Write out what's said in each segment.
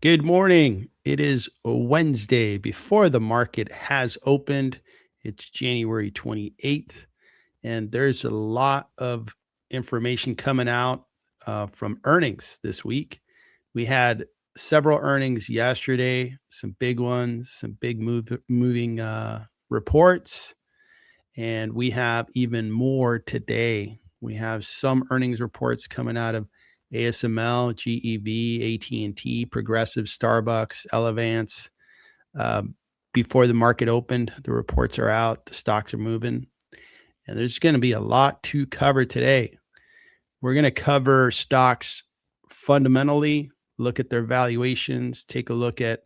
Good morning. It is a Wednesday before the market has opened. It's January 28th, and there's a lot of information coming out from earnings this week. We had several earnings yesterday, some big ones, some big moving reports, and we have even more today. We have some earnings reports coming out of ASML, GEV, AT&T, Progressive, Starbucks, Elevance. Um, Before the market opened, the reports are out, the stocks are moving, and there's going to be a lot to cover today. We're going to cover stocks fundamentally, look at their valuations, take a look at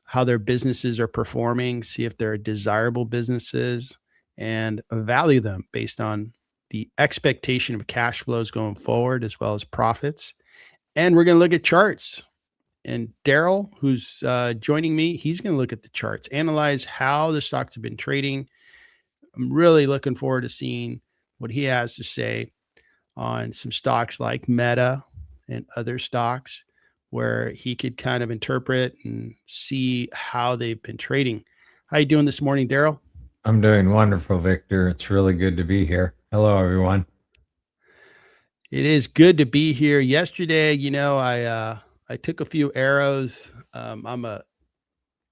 how their businesses are performing, see if they're desirable businesses, and value them based on the expectation of cash flows going forward as well as profits. And we're going to look at charts. And Daryl, who's joining me, he's going to look at the charts, analyze how the stocks have been trading. I'm really looking forward to seeing what he has to say on some stocks like Meta and other stocks where he could kind of interpret and see how they've been trading. How you doing this morning, Daryl? I'm doing wonderful, Victor. It's really good to be here. Hello, everyone. It is good to be here. Yesterday, I took a few arrows. I'm a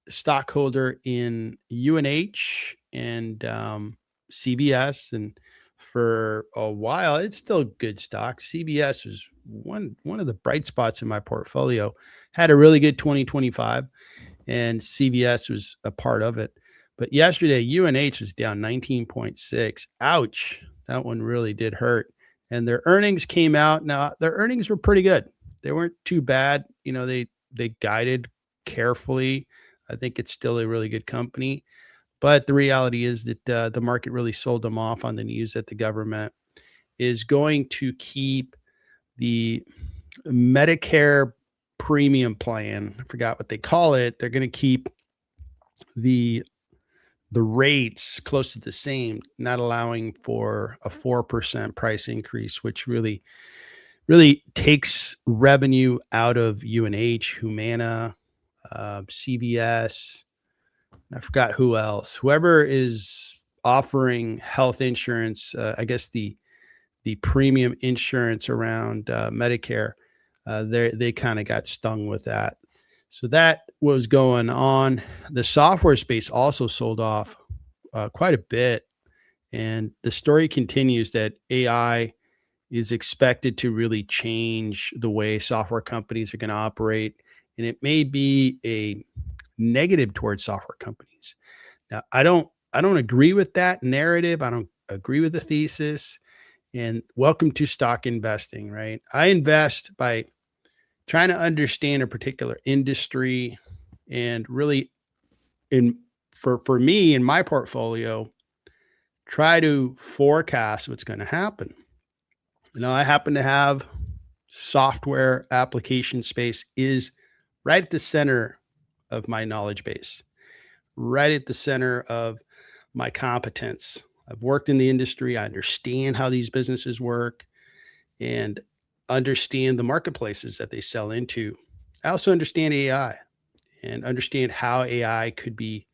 stockholder in UNH and CBS, and for a while, it's still good stock. CBS was one of the bright spots in my portfolio. Had a really good 2025, and CBS was a part of it. But yesterday, UNH was down 19.6. Ouch! That one really did hurt. And their earnings came out. Now their earnings were pretty good. They weren't too bad. They guided carefully. I think it's still a really good company. But the reality is that the market really sold them off on the news that the government is going to keep the Medicare premium plan. I forgot what they call it. They're going to keep the the rates close to the same, not allowing for a 4% price increase, which really takes revenue out of UNH, Humana, CVS. I forgot who else. Whoever is offering health insurance, I guess the premium insurance around Medicare, they kind of got stung with that. So that was going on. The software space also sold off quite a bit, and the story continues that AI is expected to really change the way software companies are going to operate, and it may be a negative towards software companies. Now, I don't agree with that narrative. I don't agree with the thesis. And welcome to stock investing, right? I invest by trying to understand a particular industry and really in for me in my portfolio, try to forecast what's going to happen. I happen to have software application space is right at the center of my knowledge base, right at the center of my competence. I've worked in the industry. I understand how these businesses work and understand the marketplaces that they sell into. I also understand AI and understand how AI could be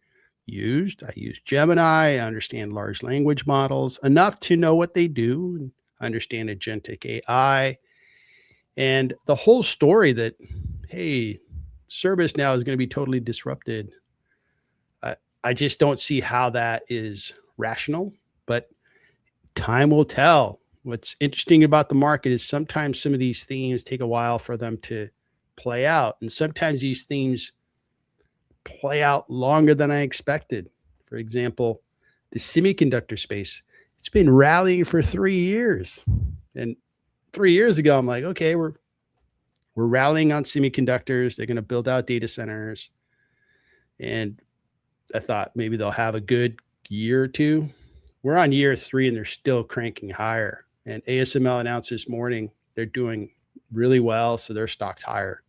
used. I use Gemini. I understand large language models enough to know what they do and understand agentic AI and the whole story that, hey, service now is going to be totally disrupted. I just don't see how that is rational, but time will tell. What's interesting about the market is sometimes some of these themes take a while for them to play out. And sometimes these themes play out longer than I expected. For example, the semiconductor space, it's been rallying for 3 years. And 3 years ago, I'm like, okay, we're rallying on semiconductors. They're going to build out data centers. And I thought maybe they'll have a good year or two. We're on year three and they're still cranking higher. And ASML announced this morning they're doing really well, so their stock's higher.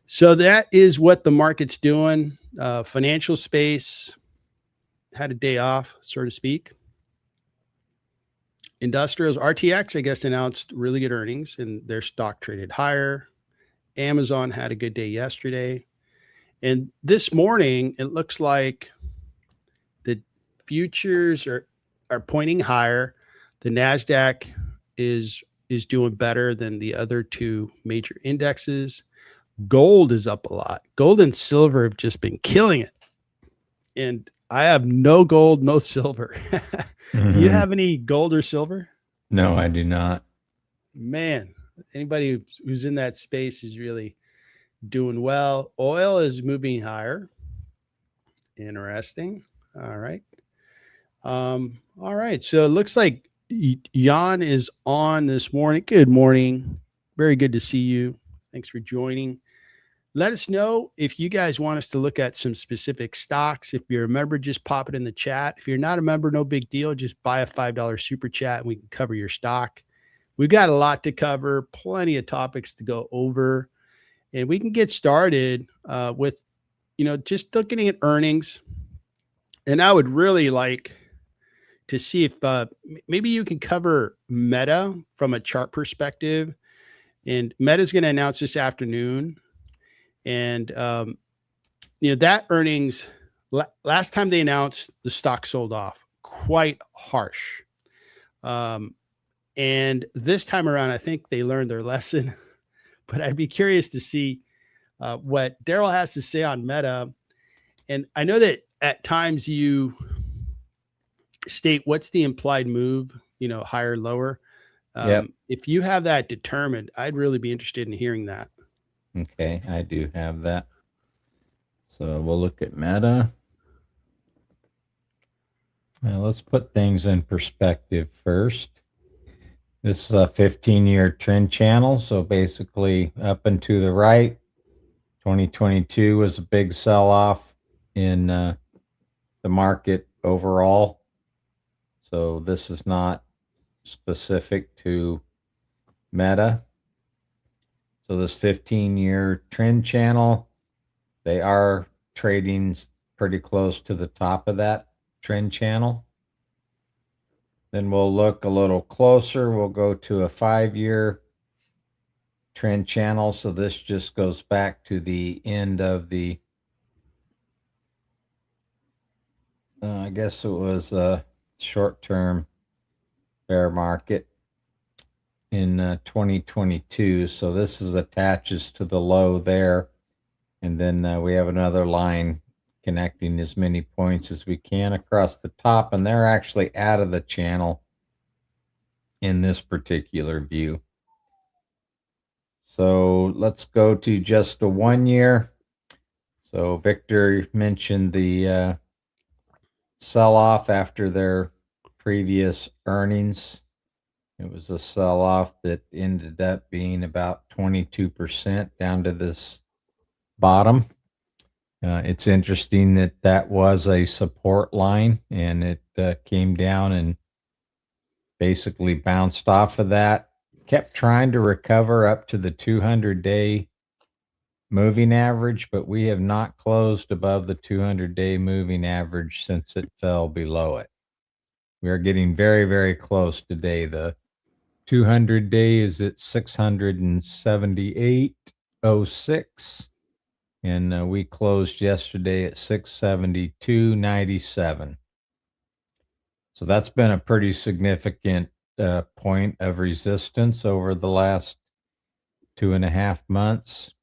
So that is what the market's doing. Financial space had a day off, so to speak. Industrials, RTX, I guess, announced really good earnings and their stock traded higher. Amazon had a good day yesterday. And this morning, it looks like the futures are pointing higher. The Nasdaq is doing better than the other two major indexes. Gold is up a lot. Gold and silver have just been killing it. And I have no gold, no silver. Do you have any gold or silver? No, I do not. Man, anybody who's in that space is really doing well. Oil is moving higher. Interesting. All right. All right. So it looks like Jan is on this morning. Good morning. Very good to see you. Thanks for joining. Let us know if you guys want us to look at some specific stocks. If you're a member, just pop it in the chat. If you're not a member, no big deal. Just buy a $5 super chat and we can cover your stock. We've got a lot to cover, plenty of topics to go over. And we can get started with, just looking at earnings. And I would really like to see if maybe you can cover Meta from a chart perspective. And Meta is going to announce this afternoon. And, that earnings, last time they announced, the stock sold off quite harsh. And this time around, I think they learned their lesson. But I'd be curious to see what Daryl has to say on Meta. And I know that at times you state what's the implied move, higher, lower. Yep. If you have that determined, I'd really be interested in hearing that. Okay, I do have that. So we'll look at Meta. Now let's put things in perspective first. This is a 15-year trend channel. So basically up and to the right, 2022 was a big sell-off in the market overall. So this is not specific to Meta. So this 15-year trend channel, they are trading pretty close to the top of that trend channel. Then we'll look a little closer. We'll go to a 5-year trend channel. So this just goes back to the end of the, I guess it was a short-term bear market in 2022. So this attaches to the low there. And then we have another line connecting as many points as we can across the top. And they're actually out of the channel in this particular view. So let's go to just a 1 year. So Victor mentioned the sell-off after their previous earnings. It was a sell-off that ended up being about 22% down to this bottom. It's interesting that was a support line, and it came down and basically bounced off of that. Kept trying to recover up to the 200-day moving average, but we have not closed above the 200-day moving average since it fell below it. We are getting very, very close today. The 200-day is at 678.06. And we closed yesterday at 672.97. So that's been a pretty significant point of resistance over the last 2.5 months.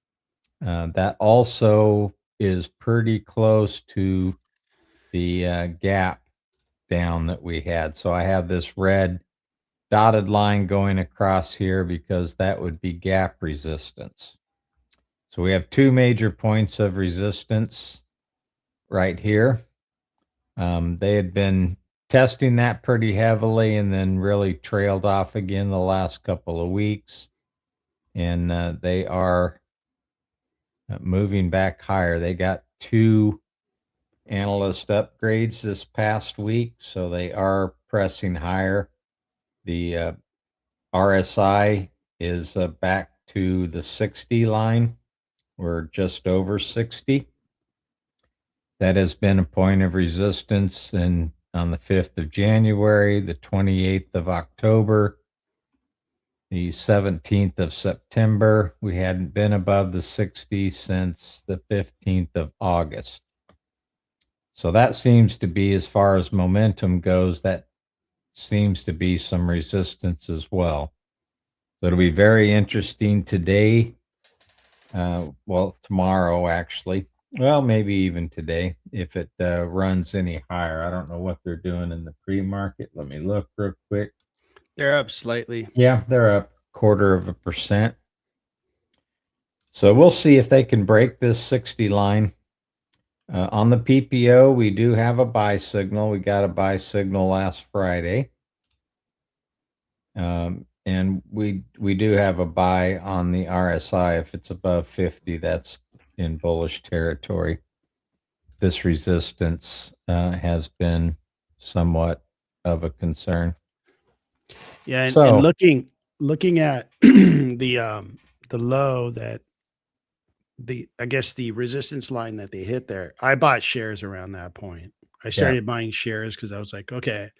That also is pretty close to the gap down that we had. So I have this red dotted line going across here because that would be gap resistance. So we have two major points of resistance right here. They had been testing that pretty heavily and then really trailed off again the last couple of weeks. And they are moving back higher. They got 2 analyst upgrades this past week, so they are pressing higher. The RSI is back to the 60 line. We're just over 60. That has been a point of resistance on the 5th of January, the 28th of October, the 17th of September. We hadn't been above the 60 since the 15th of August. So that seems to be, as far as momentum goes, that seems to be some resistance as well. So it'll be very interesting today. Well, tomorrow, actually. Well, maybe even today, if it runs any higher. I don't know what they're doing in the pre-market. Let me look real quick. They're up slightly. Yeah, they're up 0.25%. So we'll see if they can break this 60 line. On the PPO, we do have a buy signal. We got a buy signal last Friday. And we do have a buy on the RSI. If it's above 50, that's in bullish territory. This resistance has been somewhat of a concern. Yeah, and, So- and looking at the low that I guess the resistance line that they hit there, I bought shares around that point. I started buying shares because I was like, okay,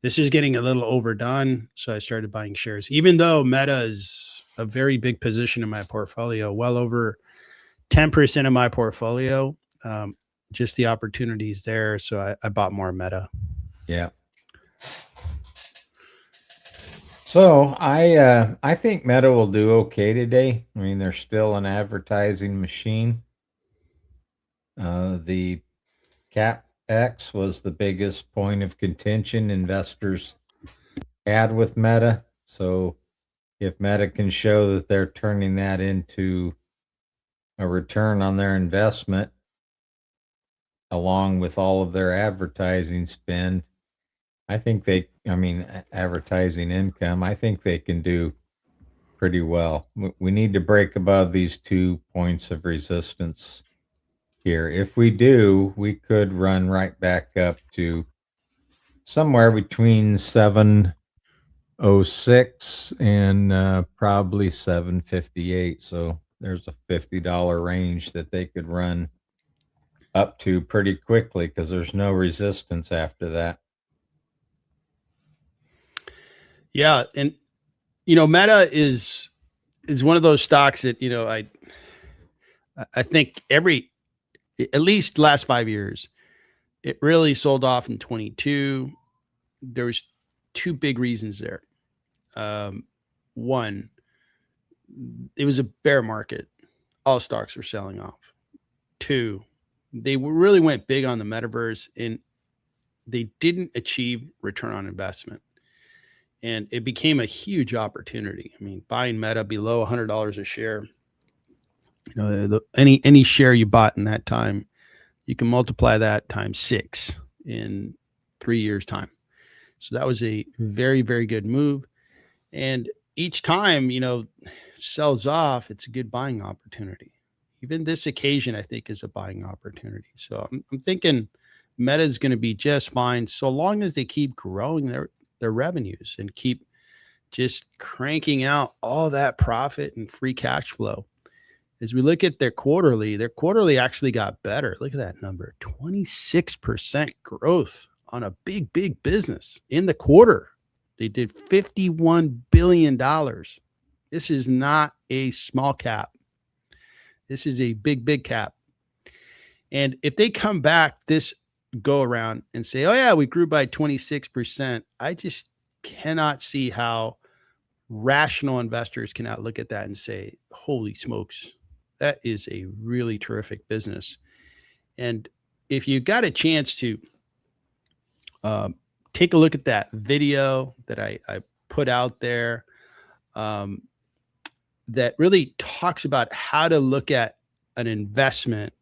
this is getting a little overdone. So I started buying shares, even though Meta is a very big position in my portfolio, well over 10% of my portfolio. Just the opportunities there. So I bought more Meta. Yeah. So I think Meta will do okay today. I mean, they're still an advertising machine. The CapEx was the biggest point of contention investors had with Meta. So if Meta can show that they're turning that into a return on their investment, along with all of their advertising spend, advertising income, I think they can do pretty well. We need to break above these 2 points of resistance here. If we do, we could run right back up to somewhere between 706 and probably 758. So there's a $50 range that they could run up to pretty quickly because there's no resistance after that. Yeah, and Meta is one of those stocks that I think at least last 5 years, it really sold off in 22. There was two big reasons there. One, it was a bear market. All stocks were selling off. Two, they really went big on the metaverse and they didn't achieve return on investment. And it became a huge opportunity. I mean, buying Meta below $100 a share, any share you bought in that time, you can multiply that times 6 in 3 years' time. So that was a very, very good move. And each time, sells off, it's a good buying opportunity. Even this occasion, I think, is a buying opportunity. So I'm thinking Meta is going to be just fine so long as they keep growing their revenues and keep just cranking out all that profit and free cash flow. As we look at their quarterly actually got better. Look at that number, 26% growth on a big, big business in the quarter. They did $51 billion. This is not a small cap. This is a big, big cap. And if they come back this go around and say, oh yeah, we grew by 26%, I just cannot see how rational investors cannot look at that and say, holy smokes, that is a really terrific business. And if you got a chance to take a look at that video that I put out there, that really talks about how to look at an investment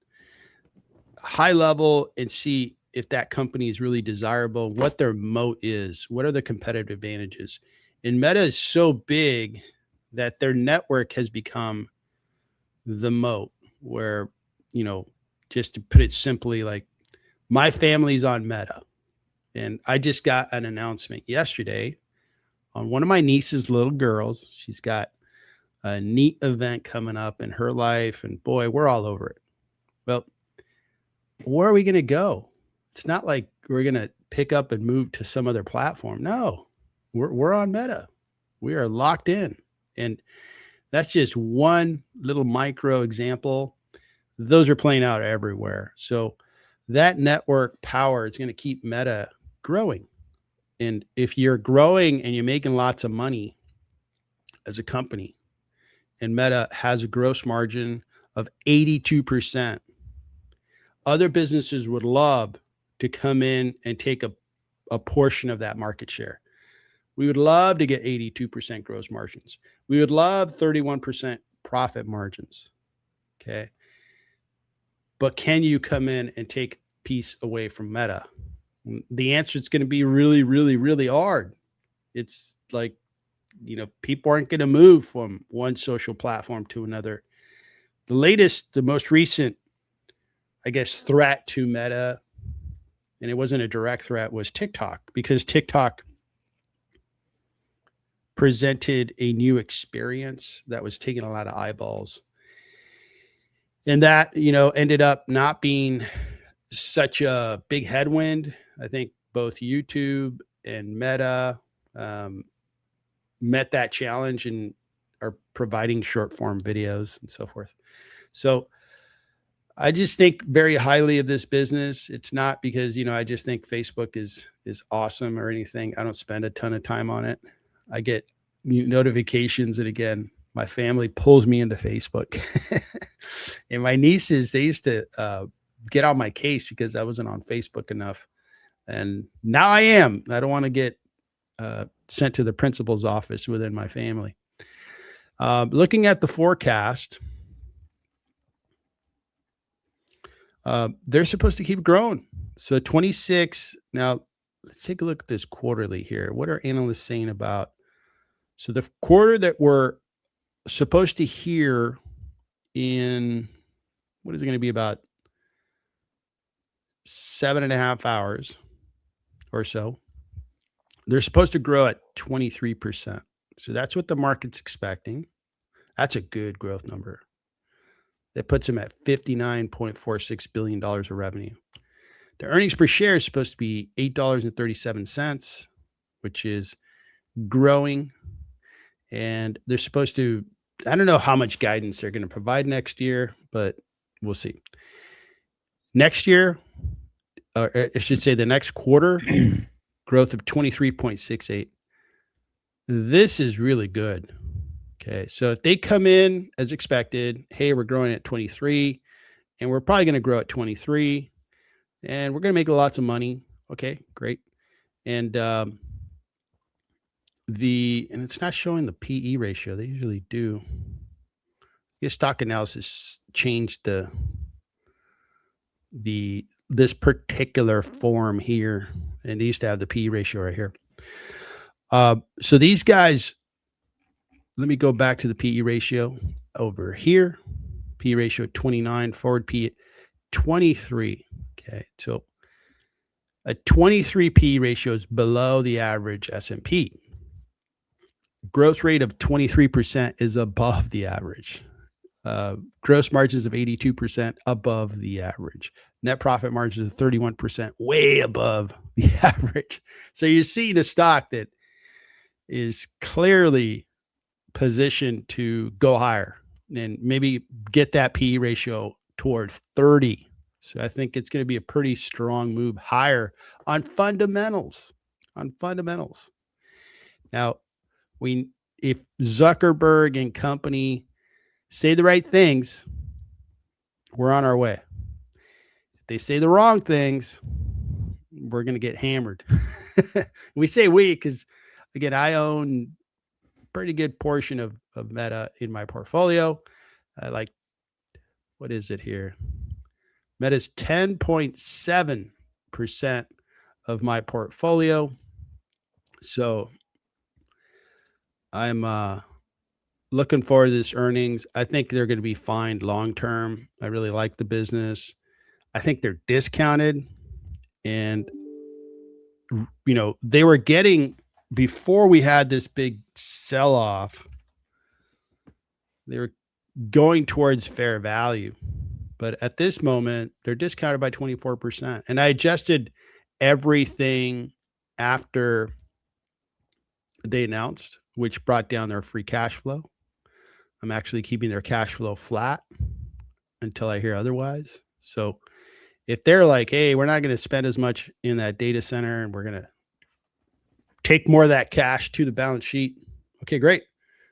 high level and see if that company is really desirable, what their moat is, what are the competitive advantages. And Meta is so big that their network has become the moat, where, just to put it simply, like my family's on Meta. And I just got an announcement yesterday on one of my niece's little girls. She's got a neat event coming up in her life, and boy, we're all over it. Well, where are we going to go? It's not like we're going to pick up and move to some other platform. No, we're on Meta. We are locked in. And that's just one little micro example. Those are playing out everywhere. So that network power is going to keep Meta growing. And if you're growing and you're making lots of money as a company, and Meta has a gross margin of 82%, other businesses would love to come in and take a portion of that market share. We would love to get 82% gross margins. We would love 31% profit margins. Okay. But can you come in and take piece away from Meta? The answer is going to be really, really, really hard. It's like, people aren't going to move from one social platform to another. The most recent, I guess, threat to Meta, and it wasn't a direct threat, was TikTok, because TikTok presented a new experience that was taking a lot of eyeballs. And that, ended up not being such a big headwind. I think both YouTube and Meta met that challenge and are providing short form videos and so forth. So I just think very highly of this business. It's not because, I just think Facebook is awesome or anything. I don't spend a ton of time on it. I get notifications, and again, my family pulls me into Facebook. And my nieces, they used to get on my case because I wasn't on Facebook enough. And now I am. I don't want to get sent to the principal's office within my family. Looking at the forecast, they're supposed to keep growing. So 26. Now, let's take a look at this quarterly here. What are analysts saying about? So the quarter that we're supposed to hear in, what is it going to be, about 7.5 hours or so, they're supposed to grow at 23%. So that's what the market's expecting. That's a good growth number. That puts them at $59.46 billion of revenue. The earnings per share is supposed to be $8.37, which is growing. And they're supposed to, I don't know how much guidance they're going to provide next year, but we'll see. Next year, or I should say the next quarter, growth of 23.68. This is really good. Okay. So if they come in as expected, hey, we're growing at 23 and we're probably going to grow at 23 and we're going to make lots of money. Okay, great. And it's not showing the PE ratio. They usually do. Your stock analysis changed this particular form here, and they used to have the PE ratio right here. So these guys, let me go back to the PE ratio over here. PE ratio 29, forward PE 23. Okay, so a 23 PE ratio is below the average S&P. Growth rate of 23% is above the average. Gross margins of 82% above the average. Net profit margins of 31%, way above the average. So you're seeing a stock that is clearly positioned to go higher and maybe get that PE ratio toward 30. So I think it's going to be a pretty strong move higher on fundamentals. Now, if Zuckerberg and company say the right things, we're on our way. If they say the wrong things, we're going to get hammered. We say we because, again, I own a pretty good portion of Meta in my portfolio. I like, what is it here? Meta's 10.7% of my portfolio. So I'm looking forward to this earnings. I think they're going to be fine long term. I really like the business. I think they're discounted. And, they were getting, before we had this big sell off, they were going towards fair value. But at this moment, they're discounted by 24%. And I adjusted everything after they announced which brought down their free cash flow. I'm actually keeping their cash flow flat until I hear otherwise. So if they're like, hey, we're not going to spend as much in that data center and we're going to take more of that cash to the balance sheet, okay, great.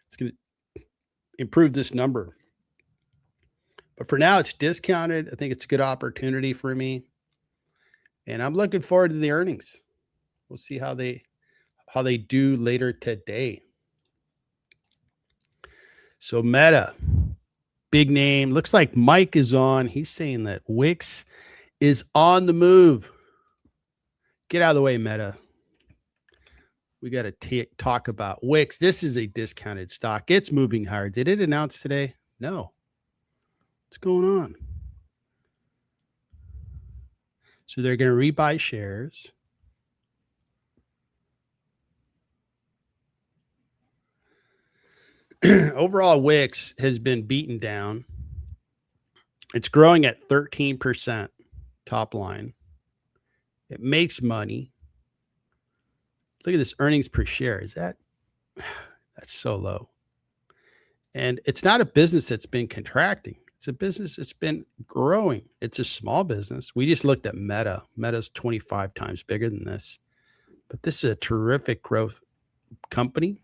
It's going to improve this number. But for now, it's discounted. I think it's a good opportunity for me. And I'm looking forward to the earnings. We'll see how they do later today. So Meta, big name. Looks like Mike is on. He's saying that Wix is on the move. Get out of the way, Meta. We got to talk about Wix. This is a discounted stock. It's moving higher. Did it announce today? No. What's going on? So they're going to rebuy shares. Overall, Wix has been beaten down. It's growing at 13% top line. It makes money. Look at this earnings per share. That's so low. And it's not a business that's been contracting. It's a business that's been growing. It's a small business. We just looked at Meta. Meta's 25 times bigger than this. But this is a terrific growth company.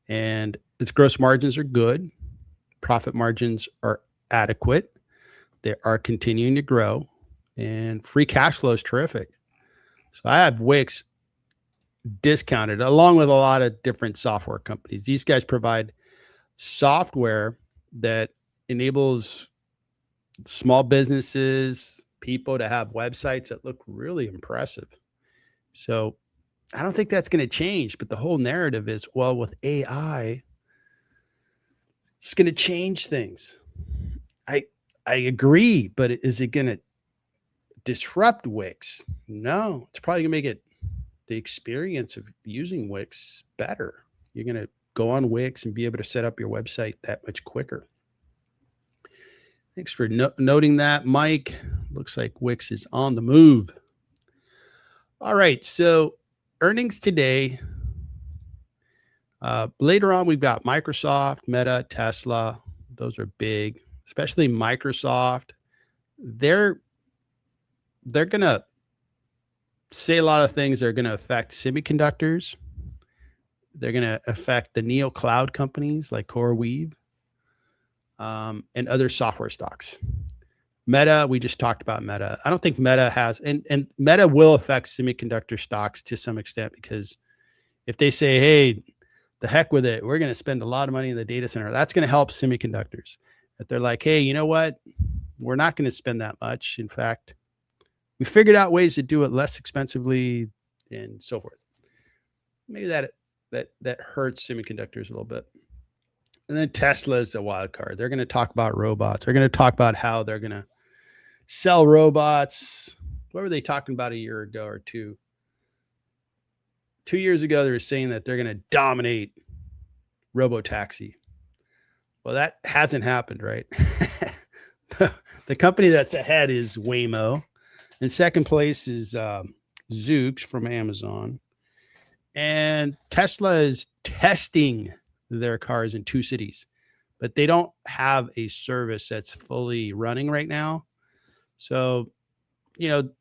And its gross margins are good. Profit margins are adequate. They are continuing to grow. And free cash flow is terrific. So I have Wix discounted along with a lot of different software companies. These guys provide software that enables small businesses, people to have websites that look really impressive. So I don't think that's going to change, but the whole narrative is, well, with AI, it's going to change things. I agree, but is it going to disrupt Wix? No, it's probably going to make it the experience of using Wix better. You're going to go on Wix and be able to set up your website that much quicker. Thanks for noting that, Mike. Looks like Wix is on the move. All right, so earnings today. Later on, we've got Microsoft, Meta, Tesla. Those are big, especially Microsoft. They're going to say a lot of things that are going to affect semiconductors. They're going to affect the neo cloud companies like CoreWeave and other software stocks. Meta, we just talked about Meta. I don't think Meta has, and Meta will affect semiconductor stocks to some extent, because if they say, hey, the heck with it, we're going to spend a lot of money in the data center, that's going to help semiconductors. If they're like, hey, you know what? We're not going to spend that much. In fact, we figured out ways to do it less expensively and so forth. Maybe that hurts semiconductors a little bit. And then Tesla is the wild card. They're going to talk about robots. They're going to talk about how they're going to sell robots. What were they talking about a year ago or two? 2 years ago, they were saying that they're going to dominate robotaxi. Well, that hasn't happened, right? The company that's ahead is Waymo. In second place is Zoox from Amazon. And Tesla is testing their cars in 2 cities, but they don't have a service that's fully running right now. So,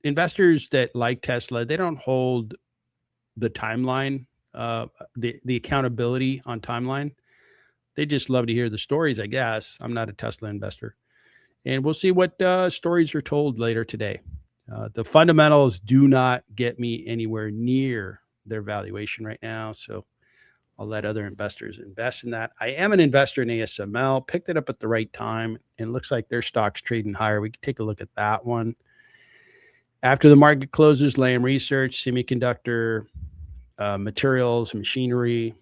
investors that like Tesla, they don't hold the timeline, the accountability on timeline. They just love to hear the stories, I guess. I'm not a Tesla investor. And we'll see what stories are told later today. The fundamentals do not get me anywhere near their valuation right now. So I'll let other investors invest in that. I am an investor in ASML, picked it up at the right time, and it looks like their stock's trading higher. We can take a look at that one. After the market closes, Lam Research, semiconductor, materials, machinery,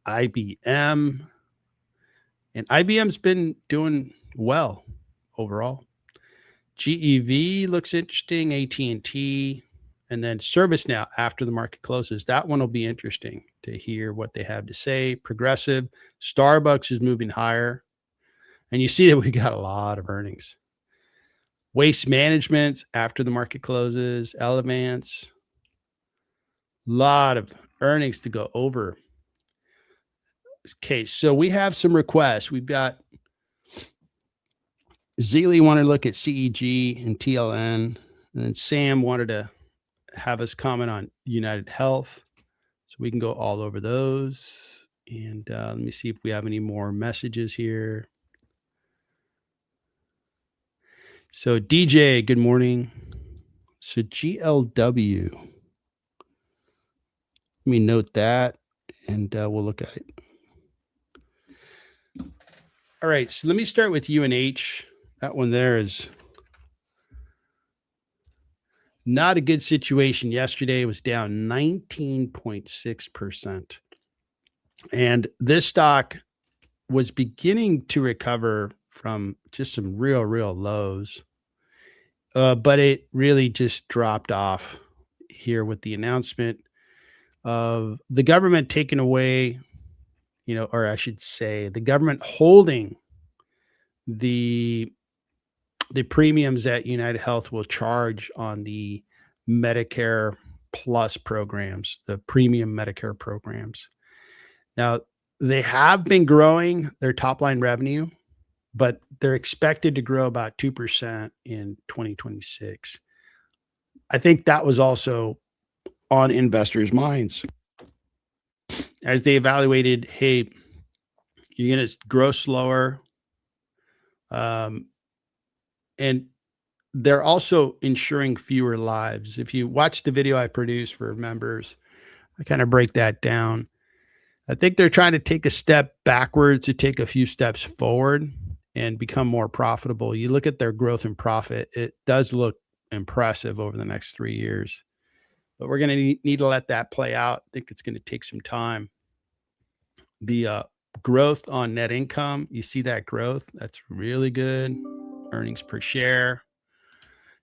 IBM. And IBM's been doing well overall. GEV looks interesting, AT&T, and then ServiceNow after the market closes. That one will be interesting to hear what they have to say. Progressive, Starbucks is moving higher. And you see that we got a lot of earnings. Waste Management after the market closes, Elevance. A lot of earnings to go over. Okay, so we have some requests. We've got Zealy wanted to look at CEG and TLN, and then Sam wanted to have us comment on United Health. So we can go all over those. And let me see if we have any more messages here. So DJ, good morning. So GLW. Let me note that, and we'll look at it. All right, so let me start with UNH. That one there is not a good situation. Yesterday it was down 19.6%. And this stock was beginning to recover from just some real lows. But it really just dropped off here with the announcement of the government taking away, or I should say the government holding the premiums that United Health will charge on the Medicare Plus programs, the premium Medicare programs. Now, they have been growing their top line revenue, but they're expected to grow about 2% in 2026. I think that was also on investors' minds as they evaluated, hey, you're going to grow slower. And they're also insuring fewer lives. If you watch the video I produced for members, I kind of break that down. I think they're trying to take a step backwards to take a few steps forward and become more profitable. You look at their growth and profit, it does look impressive over the next 3 years. But we're going to need to let that play out. I think it's going to take some time. The growth on net income, you see that growth? That's really good. Earnings per share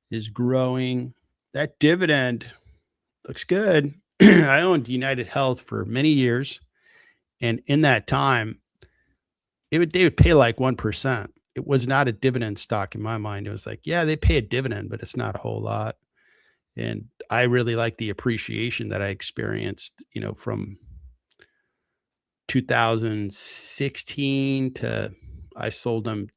is growing. That dividend looks good. I owned United Health for many years. And in that time, they would pay like 1%. It was not a dividend stock in my mind. It was like, yeah, they pay a dividend, but it's not a whole lot. And I really like the appreciation that I experienced, from 2016 to I sold them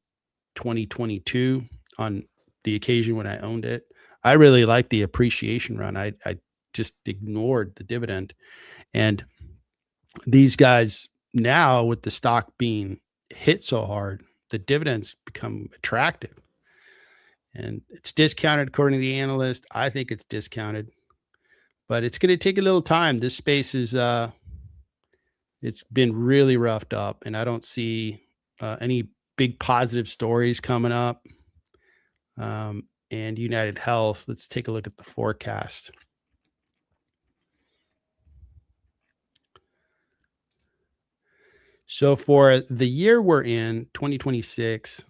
2022 on the occasion when I owned it. I really like the appreciation run. I just ignored the dividend. And these guys now, with the stock being hit so hard, the dividends become attractive. And it's discounted according to the analyst. I think it's discounted, but it's going to take a little time. This space is it's been really roughed up, and I don't see any big positive stories coming up. And United Health, let's take a look at the forecast. So for the year we're in, 2026,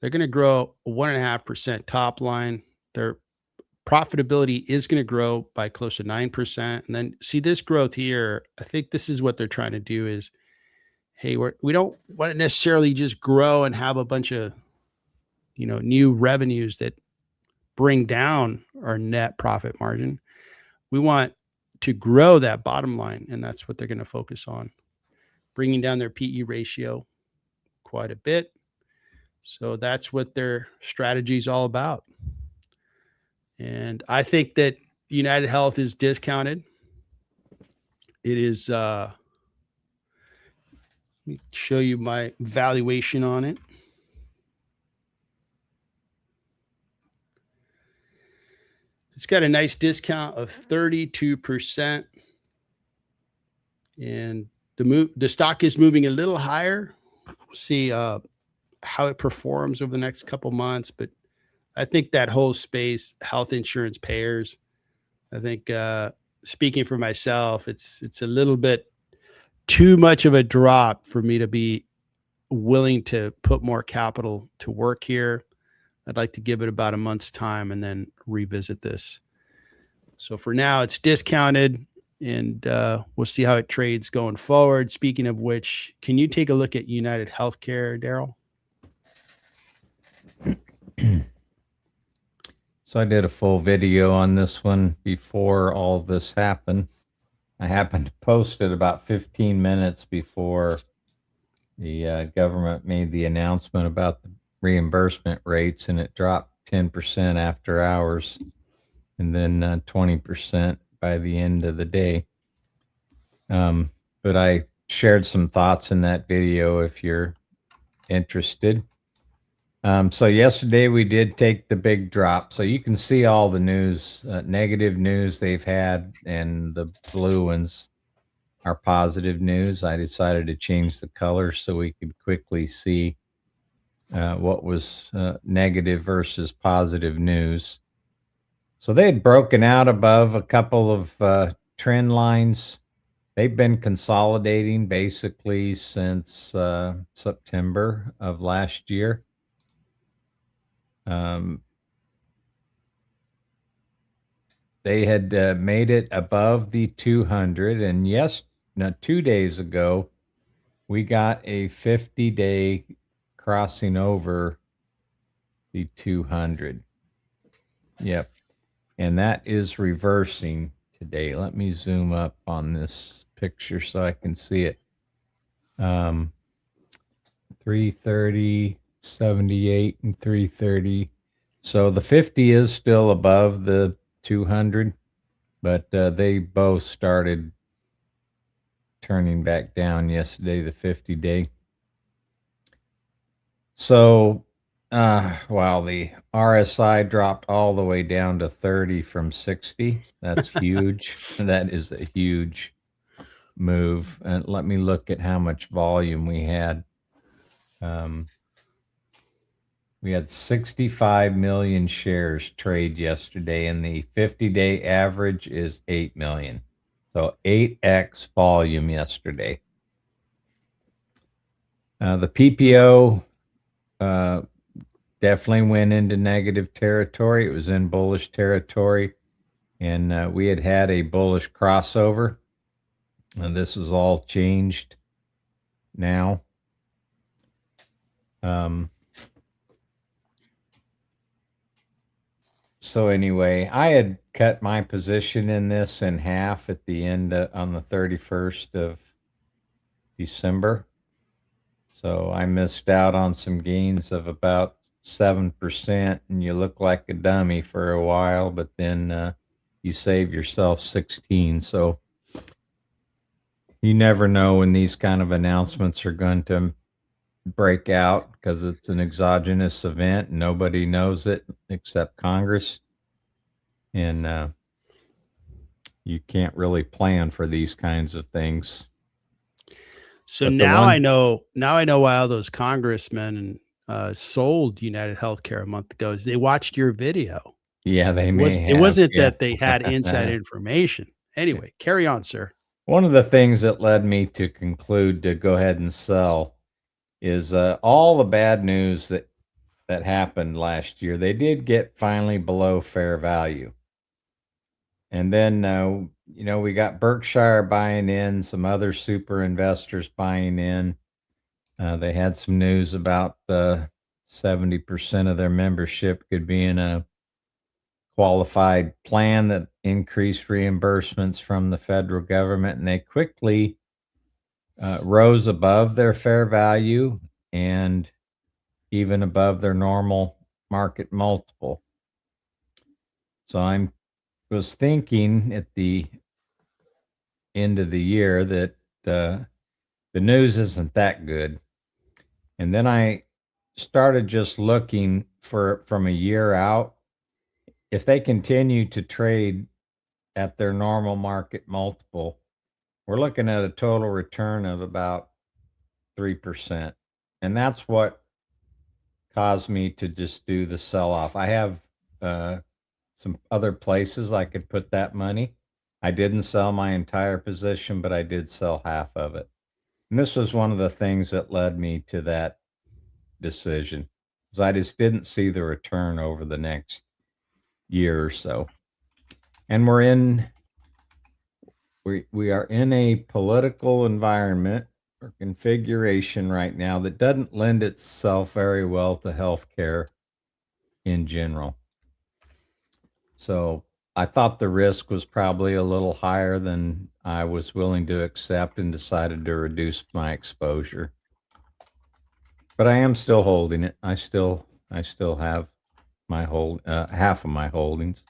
they're going to grow 1.5% top line. Their profitability is going to grow by close to 9%. And then see this growth here. I think this is what they're trying to do is, hey, we don't want to necessarily just grow and have a bunch of, new revenues that bring down our net profit margin. We want to grow that bottom line. And that's what they're going to focus on, bringing down their PE ratio quite a bit. So that's what their strategy is all about. And I think that United Health is discounted. It is, let me show you my valuation on it. It's got a nice discount of 32%. And the stock is moving a little higher. We'll see how it performs over the next couple months. But I think that whole space, health insurance payers, I think speaking for myself, it's a little bit too much of a drop for me to be willing to put more capital to work here. I'd like to give it about a month's time and then revisit this. So for now, it's discounted, and we'll see how it trades going forward. Speaking of which, can you take a look at United Healthcare, Daryl? So I did a full video on this one before all this happened. I happened to post it about 15 minutes before the government made the announcement about the reimbursement rates, and it dropped 10% after hours, and then 20% by the end of the day. But I shared some thoughts in that video if you're interested. So yesterday we did take the big drop. So you can see all the news, negative news they've had, and the blue ones are positive news. I decided to change the color so we could quickly see what was negative versus positive news. So they had broken out above a couple of trend lines. They've been consolidating basically since September of last year. They had made it above the 200, and now 2 days ago, we got a 50-day crossing over the 200. Yep, and that is reversing today. Let me zoom up on this picture so I can see it. 330, 78, and 330. So the 50 is still above the 200, but they both started turning back down yesterday, the 50-day. So, wow, the RSI dropped all the way down to 30 from 60. That's huge. That is a huge move. And let me look at how much volume we had. We had 65 million shares trade yesterday, and the 50-day average is 8 million. So 8x volume yesterday. The PPO definitely went into negative territory. It was in bullish territory, and we had a bullish crossover, and this is all changed now. So anyway, I had cut my position in this in half at the end on the 31st of December. So I missed out on some gains of about 7%, and you look like a dummy for a while, but then you save yourself 16. So you never know when these kind of announcements are going to break out, because it's an exogenous event. Nobody knows it except Congress. And you can't really plan for these kinds of things. So But now I know why all those congressmen sold United Healthcare a month ago. Is they watched your video. Yeah, they may It have. wasn't Yeah. that they had inside information. Anyway, carry on, sir. One of the things that led me to conclude to go ahead and sell is all the bad news that happened last year. They did get finally below fair value. And then, we got Berkshire buying in, some other super investors buying in. They had some news about 70% of their membership could be in a qualified plan that increased reimbursements from the federal government, and they quickly rose above their fair value and even above their normal market multiple. So I was thinking at the end of the year that the news isn't that good. And then I started just looking from a year out. If they continue to trade at their normal market multiple, we're looking at a total return of about 3%. And that's what caused me to just do the sell off. I have some other places I could put that money. I didn't sell my entire position, but I did sell half of it. And this was one of the things that led me to that decision, because I just didn't see the return over the next year or so. And we are in a political environment or configuration right now that doesn't lend itself very well to healthcare in general. So I thought the risk was probably a little higher than I was willing to accept and decided to reduce my exposure. But I am still holding it. I still have my half of my holdings.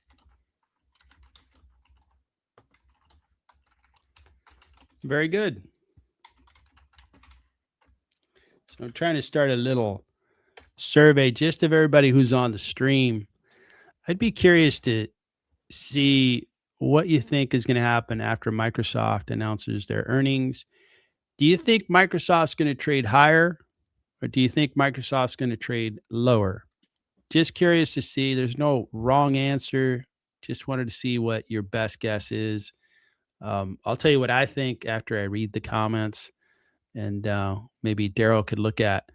Very good. So I'm trying to start a little survey just of everybody who's on the stream. I'd be curious to see what you think is going to happen after Microsoft announces their earnings. Do you think Microsoft's going to trade higher, or do you think Microsoft's going to trade lower? Just curious to see. There's no wrong answer. Just wanted to see what your best guess is. I'll tell you what I think after I read the comments, and maybe Daryl could look at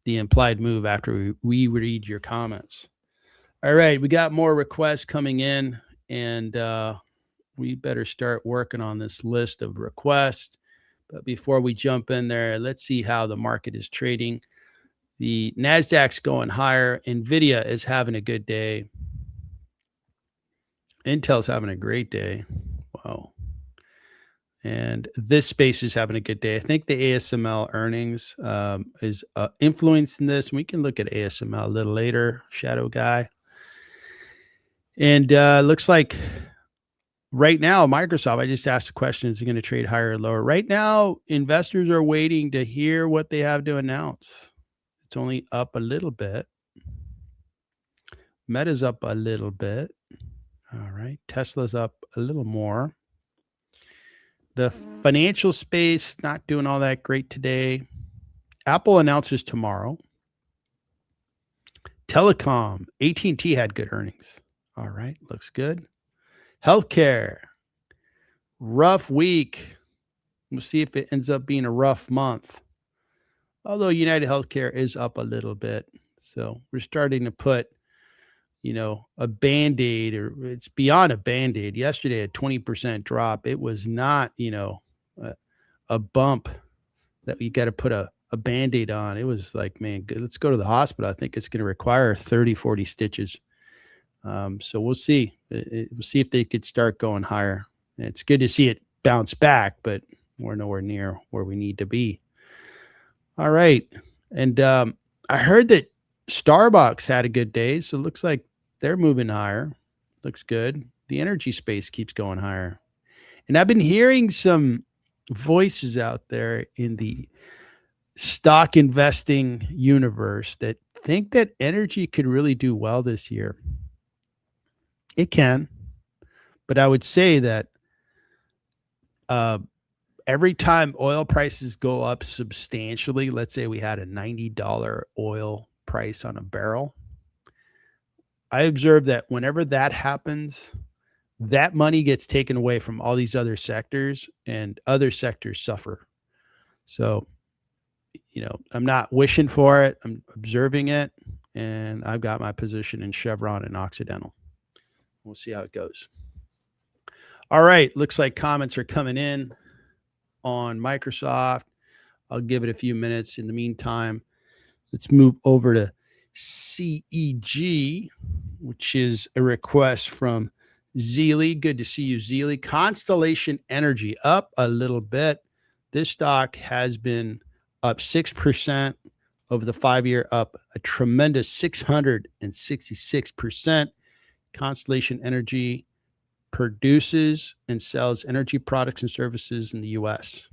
the implied move after we read your comments. All right, we got more requests coming in, and we better start working on this list of requests. But before we jump in there, let's see how the market is trading. The NASDAQ's going higher. NVIDIA is having a good day. Intel's having a great day. Wow. And this space is having a good day. I think the ASML earnings is influencing this. We can look at ASML a little later, Shadow Guy. And looks like right now, Microsoft, I just asked the question, is it going to trade higher or lower? Right now, investors are waiting to hear what they have to announce. It's only up a little bit. Meta's up a little bit. All right. Tesla's up a little more. The financial space, not doing all that great today. Apple announces tomorrow. Telecom, AT&T had good earnings. All right. Looks good. Healthcare, rough week. We'll see if it ends up being a rough month. Although United Healthcare is up a little bit. So we're starting to put, a Band-Aid, or it's beyond a Band-Aid. Yesterday, a 20% drop. It was not, a bump that we got to put a Band-Aid on. It was like, man, let's go to the hospital. I think it's going to require 30, 40 stitches. So we'll see. We'll see if they could start going higher. It's good to see it bounce back, but we're nowhere near where we need to be. All right. And I heard that Starbucks had a good day, so it looks like they're moving higher. Looks good. The energy space keeps going higher. And I've been hearing some voices out there in the stock investing universe that think that energy could really do well this year. It can, but I would say that every time oil prices go up substantially, let's say we had a $90 oil price on a barrel, I observe that whenever that happens, that money gets taken away from all these other sectors, and other sectors suffer. So, I'm not wishing for it. I'm observing it, and I've got my position in Chevron and Occidental. We'll see how it goes. All right. Looks like comments are coming in on Microsoft. I'll give it a few minutes. In the meantime, let's move over to CEG, which is a request from Zealy. Good to see you, Zealy. Constellation Energy up a little bit. This stock has been up 6% over the 5-year, up a tremendous 666%. Constellation Energy produces and sells energy products and services in the U.S.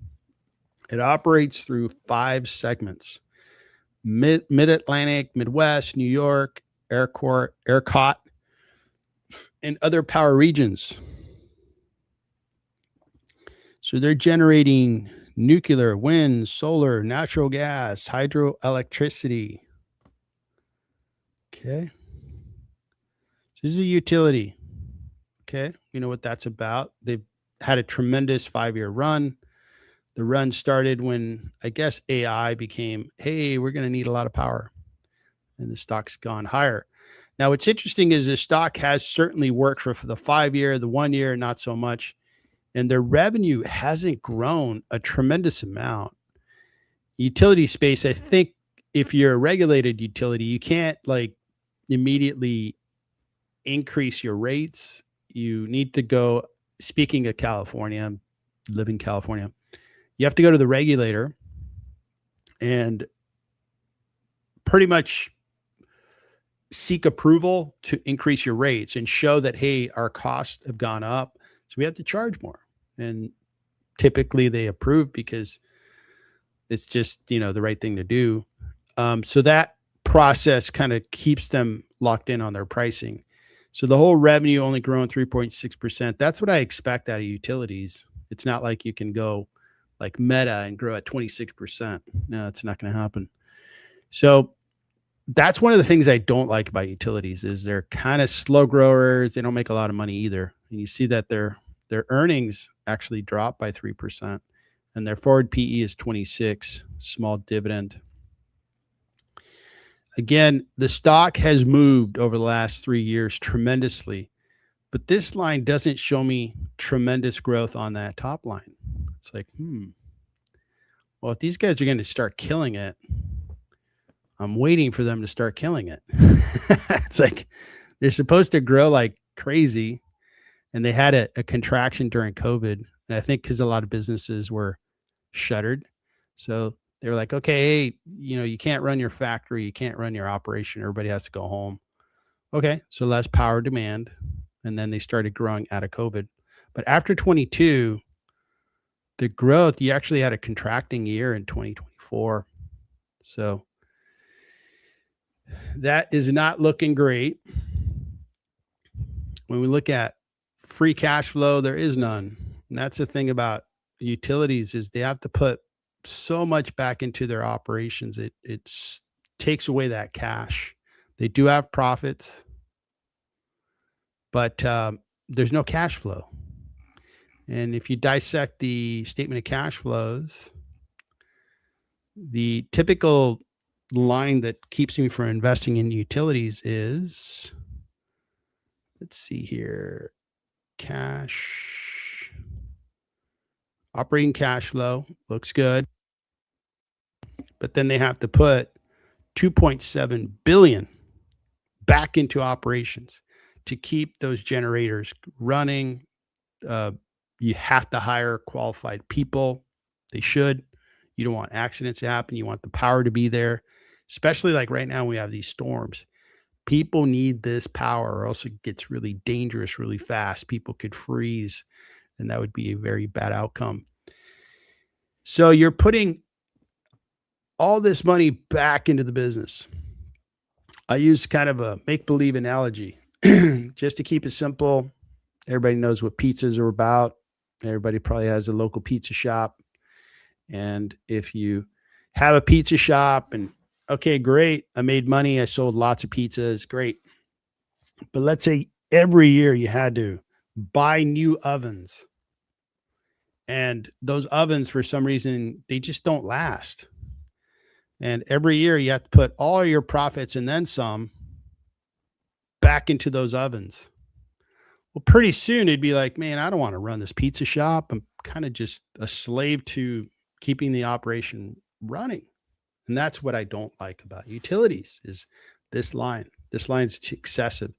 It operates through 5 segments: Mid-Atlantic, Midwest, New York, ERCOT, and other power regions. So they're generating nuclear, wind, solar, natural gas, hydroelectricity. Okay. This is a utility. Okay. We know what that's about. They've had a tremendous 5-year run. The run started when, I guess, AI became, hey, we're going to need a lot of power. And the stock's gone higher. Now, what's interesting is the stock has certainly worked for the 5-year, the 1 year, not so much. And their revenue hasn't grown a tremendous amount. Utility space, I think if you're a regulated utility, you can't immediately increase your rates. you need to go. Speaking of California, I live in California. You have to go to the regulator and pretty much seek approval to increase your rates and show that, hey, our costs have gone up, so we have to charge more. And typically they approve because it's just, the right thing to do. So that process kind of keeps them locked in on their pricing. So the whole revenue only growing 3.6%. That's what I expect out of utilities. It's not like you can go like Meta and grow at 26%. No, it's not going to happen. So that's one of the things I don't like about utilities is they're kind of slow growers. They don't make a lot of money either. And you see that their earnings actually dropped by 3%, and their forward PE is 26, small dividend. Again, the stock has moved over the last 3 years tremendously, but this line doesn't show me tremendous growth on that top line. It's like, well, if these guys are going to start killing it, I'm waiting for them to start killing it. It's like they're supposed to grow like crazy, and they had a contraction during COVID. And I think because a lot of businesses were shuttered. So they were like, okay, hey, you can't run your factory. You can't run your operation. Everybody has to go home. Okay, so less power demand. And then they started growing out of COVID. But after 22, the growth, you actually had a contracting year in 2024. So that is not looking great. When we look at free cash flow, there is none. And that's the thing about utilities is they have to put so much back into their operations. It takes away that cash. They do have profits, but there's no cash flow. And if you dissect the statement of cash flows, the typical line that keeps me from investing in utilities is, let's see here, cash, operating cash flow looks good, but then they have to put 2.7 billion back into operations to keep those generators running. You have to hire qualified people. They should. You don't want accidents to happen. You want the power to be there, especially like right now we have these storms. People need this power or else it gets really dangerous really fast. People could freeze, and that would be a very bad outcome. So you're putting all this money back into the business. I use kind of a make-believe analogy just to keep it simple. Everybody knows what pizzas are about. Everybody probably has a local pizza shop. And if you have a pizza shop and, okay, great, I made money, I sold lots of pizzas, great. But let's say every year you had to buy new ovens. And those ovens, for some reason, they just don't last. And every year you have to put all your profits and then some back into those ovens. Well, pretty soon it'd be like, man, I don't want to run this pizza shop. I'm kind of just a slave to keeping the operation running. And that's what I don't like about utilities is this line. This line's excessive.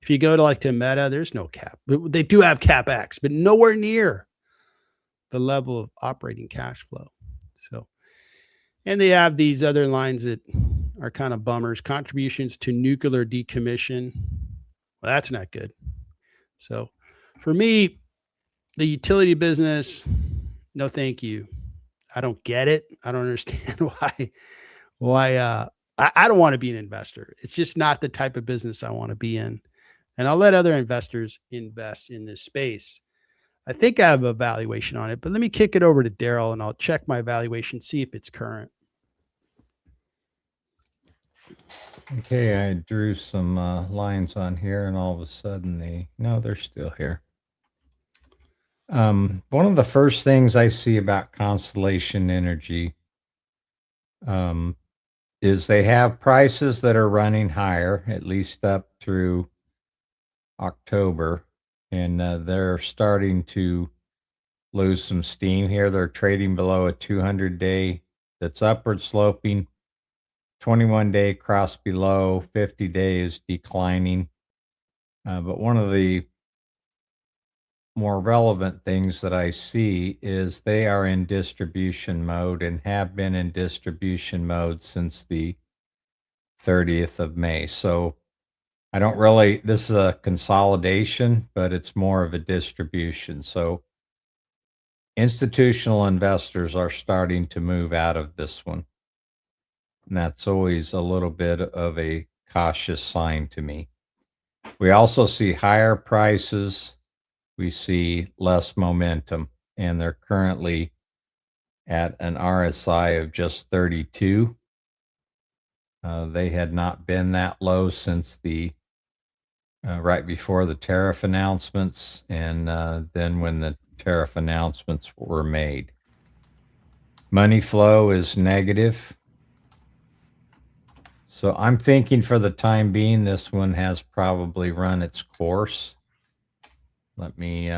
If you go to Meta, there's no cap. They do have CapEx, but nowhere near the level of operating cash flow. So, and they have these other lines that are kind of bummers. Contributions to nuclear decommission. Well, that's not good. So for me, the utility business, no, thank you. I don't get it. I don't understand why I don't want to be an investor. It's just not the type of business I want to be in. And I'll let other investors invest in this space. I think I have a valuation on it, but let me kick it over to Daryl and I'll check my valuation, see if it's current. Okay, I drew some lines on here, and all of a sudden they're still here. One of the first things I see about Constellation Energy is they have prices that are running higher, at least up through October, and they're starting to lose some steam here. They're trading below a 200-day that's upward sloping. 21-day cross below, 50 days declining. But one of the more relevant things that I see is they are in distribution mode and have been in distribution mode since the 30th of May. So I don't really, this is a consolidation, but it's more of a distribution. So institutional investors are starting to move out of this one. And that's always a little bit of a cautious sign to me. We also see higher prices. We see less momentum, and they're currently at an RSI of just 32. They had not been that low since the right before the tariff announcements, and then when the tariff announcements were made. Money flow is negative. So I'm thinking for the time being, this one has probably run its course. Let me,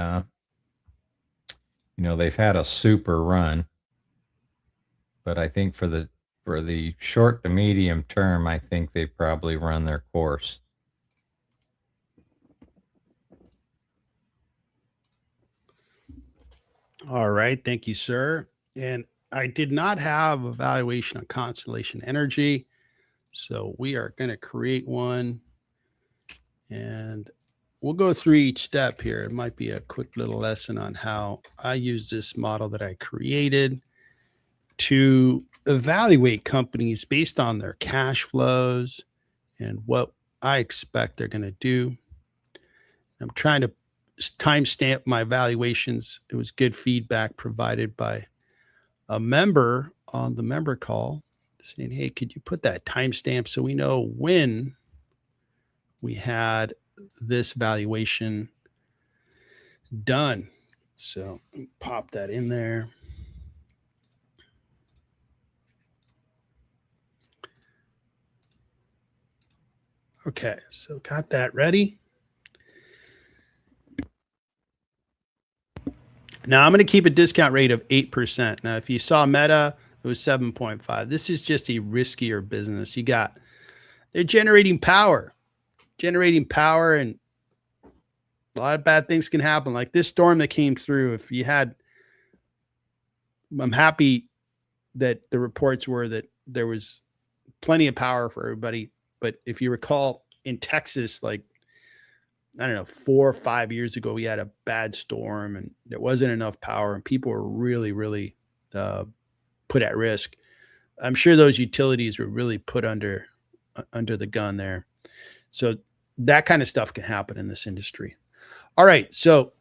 they've had a super run, but I think for the short to medium term, I think they probably run their course. All right. Thank you, sir. And I did not have a valuation on Constellation Energy. So we are going to create one, and we'll go through each step here. It might be a quick little lesson on how I use this model that I created to evaluate companies based on their cash flows and what I expect they're going to do. I'm trying to timestamp my valuations. It was good feedback provided by a member on the member call saying, hey, could you put that timestamp so we know when we had this valuation done? So pop that in there. Okay, so got that ready. Now I'm going to keep a discount rate of 8%. Now, if you saw Meta, it was 7.5. This is just a riskier business. They're generating power, and a lot of bad things can happen. Like this storm that came through. I'm happy that the reports were that there was plenty of power for everybody. But if you recall in Texas, like, I don't know, 4 or 5 years ago, we had a bad storm and there wasn't enough power and people were really, really put at risk. I'm sure those utilities were really put under the gun there. So that kind of stuff can happen in this industry. All right. So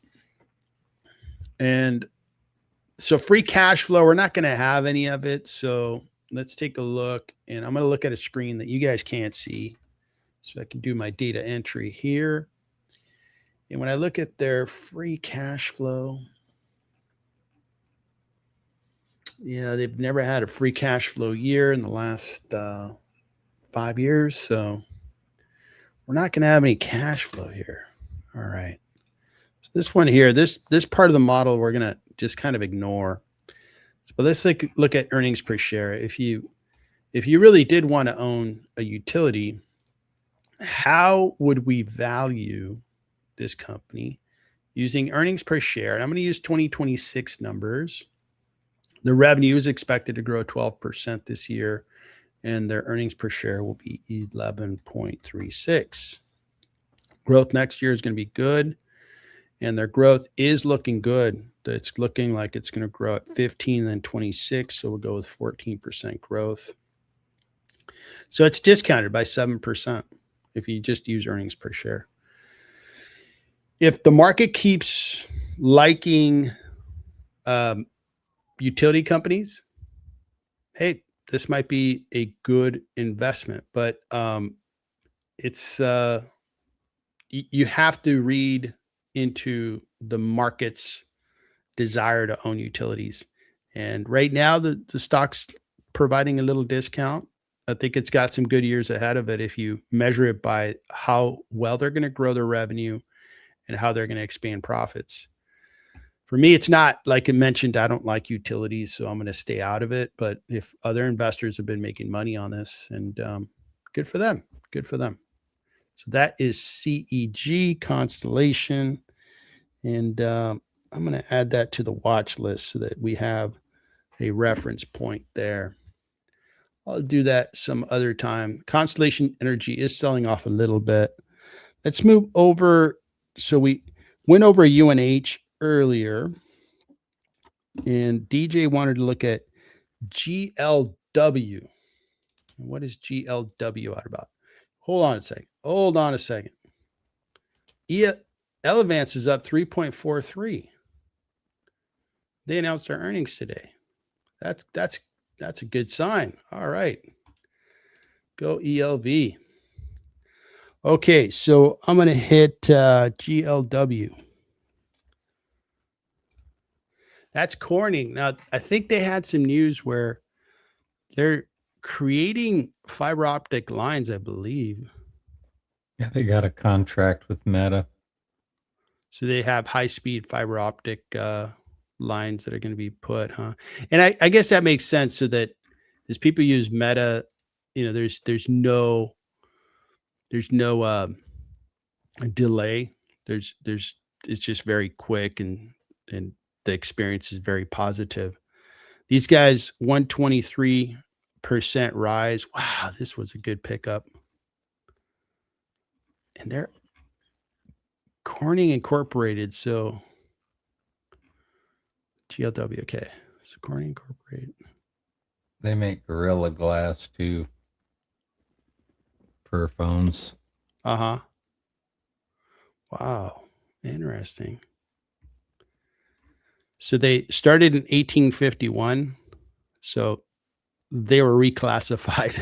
free cash flow, we're not going to have any of it. So let's take a look, and I'm going to look at a screen that you guys can't see. So I can do my data entry here. And when I look at their free cash flow, yeah, they've never had a free cash flow year in the last 5 years. So we're not going to have any cash flow here. All right. So this one here, this part of the model, we're going to just kind of ignore. But let's look at earnings per share. If you really did want to own a utility, how would we value this company using earnings per share? And I'm going to use 2026 numbers. The revenue is expected to grow 12% this year, and their earnings per share will be 11.36. Growth next year is going to be good, and their growth is looking good. It's looking like it's going to grow at 15 and then 26, so we'll go with 14% growth. So it's discounted by 7% if you just use earnings per share. If the market keeps liking utility companies, hey, this might be a good investment. But it's you have to read into the market's desire to own utilities. And right now, the stock's providing a little discount. I think it's got some good years ahead of it if you measure it by how well they're going to grow their revenue and how they're going to expand profits. For me, it's not, like I mentioned, I don't like utilities, so I'm going to stay out of it. But if other investors have been making money on this, and good for them, good for them. So that is CEG Constellation. And I'm going to add that to the watch list so that we have a reference point there. I'll do that some other time. Constellation Energy is selling off a little bit. Let's move over. So we went over UNH earlier, and DJ wanted to look at GLW. What is GLW out about? Hold on a second. Elevance is up 3.43. They announced their earnings today. That's a good sign. All right. Go ELV. Okay, so I'm going to hit GLW. That's Corning. Now, I think they had some news where they're creating fiber optic lines, I believe. Yeah, they got a contract with Meta. So they have high-speed fiber optic lines that are going to be put, huh? And I guess that makes sense, so that as people use Meta, there's no delay. It's just very quick, and the experience is very positive. These guys, 123% rise. Wow, this was a good pickup. And they're Corning Incorporated, so GLW. Okay, so Corning Incorporated. They make Gorilla Glass too for phones. Uh-huh. Wow, interesting. So they started in 1851, so they were reclassified.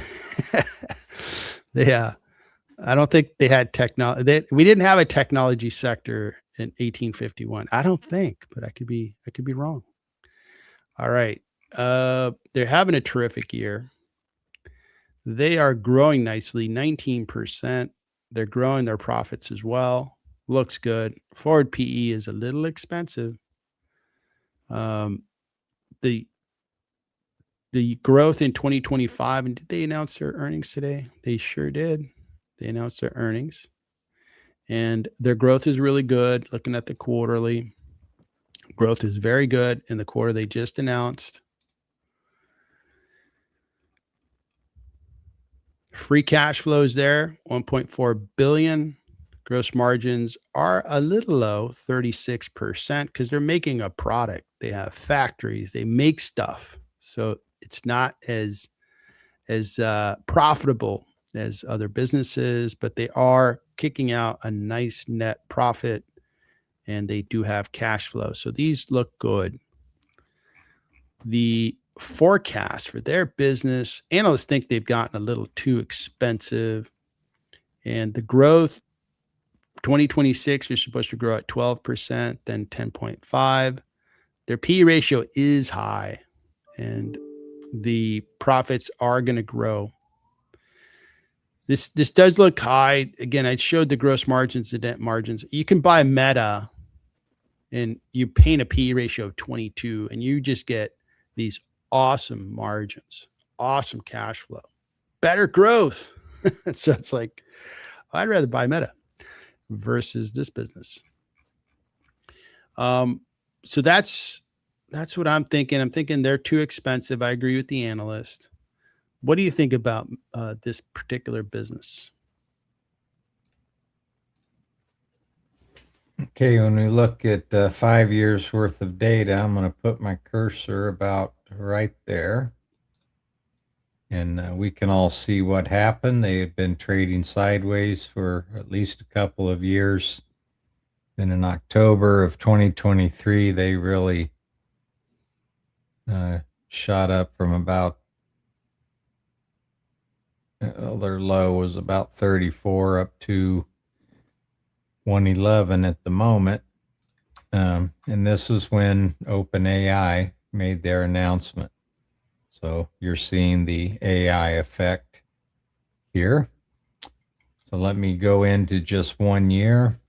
I don't think they had technology. We didn't have a technology sector in 1851. I don't think, but I could be wrong. All right. They're having a terrific year. They are growing nicely, 19%. They're growing their profits as well. Looks good. Forward PE is a little expensive. The growth in 2025, and did they announce their earnings today? They sure did. They announced their earnings, and their growth is really good. Looking at the quarterly, growth is very good in the quarter they just announced. Free cash flows there, 1.4 billion. Gross margins are a little low, 36%, because they're making a product. They have factories, they make stuff, so it's not as profitable as other businesses, but they are kicking out a nice net profit, and they do have cash flow. So these look good. The forecast for their business, analysts think they've gotten a little too expensive, and the growth 2026 you're supposed to grow at 12%, then 10.5. Their PE ratio is high, and the profits are going to grow. This does look high. Again, I showed the gross margins, the net margins. You can buy Meta, and you paint a PE ratio of 22, and you just get these awesome margins, awesome cash flow, better growth. So it's like, I'd rather buy Meta versus this business. So that's what I'm thinking. I'm thinking they're too expensive. I agree with the analyst. What do you think about this particular business? Okay, when we look at 5 years worth of data, I'm going to put my cursor about right there. And we can all see what happened. They had been trading sideways for at least a couple of years. Then in October of 2023, they really shot up from about, their low was about 34 up to 111 at the moment. And this is when OpenAI made their announcement. So you're seeing the AI effect here. So let me go into just 1 year.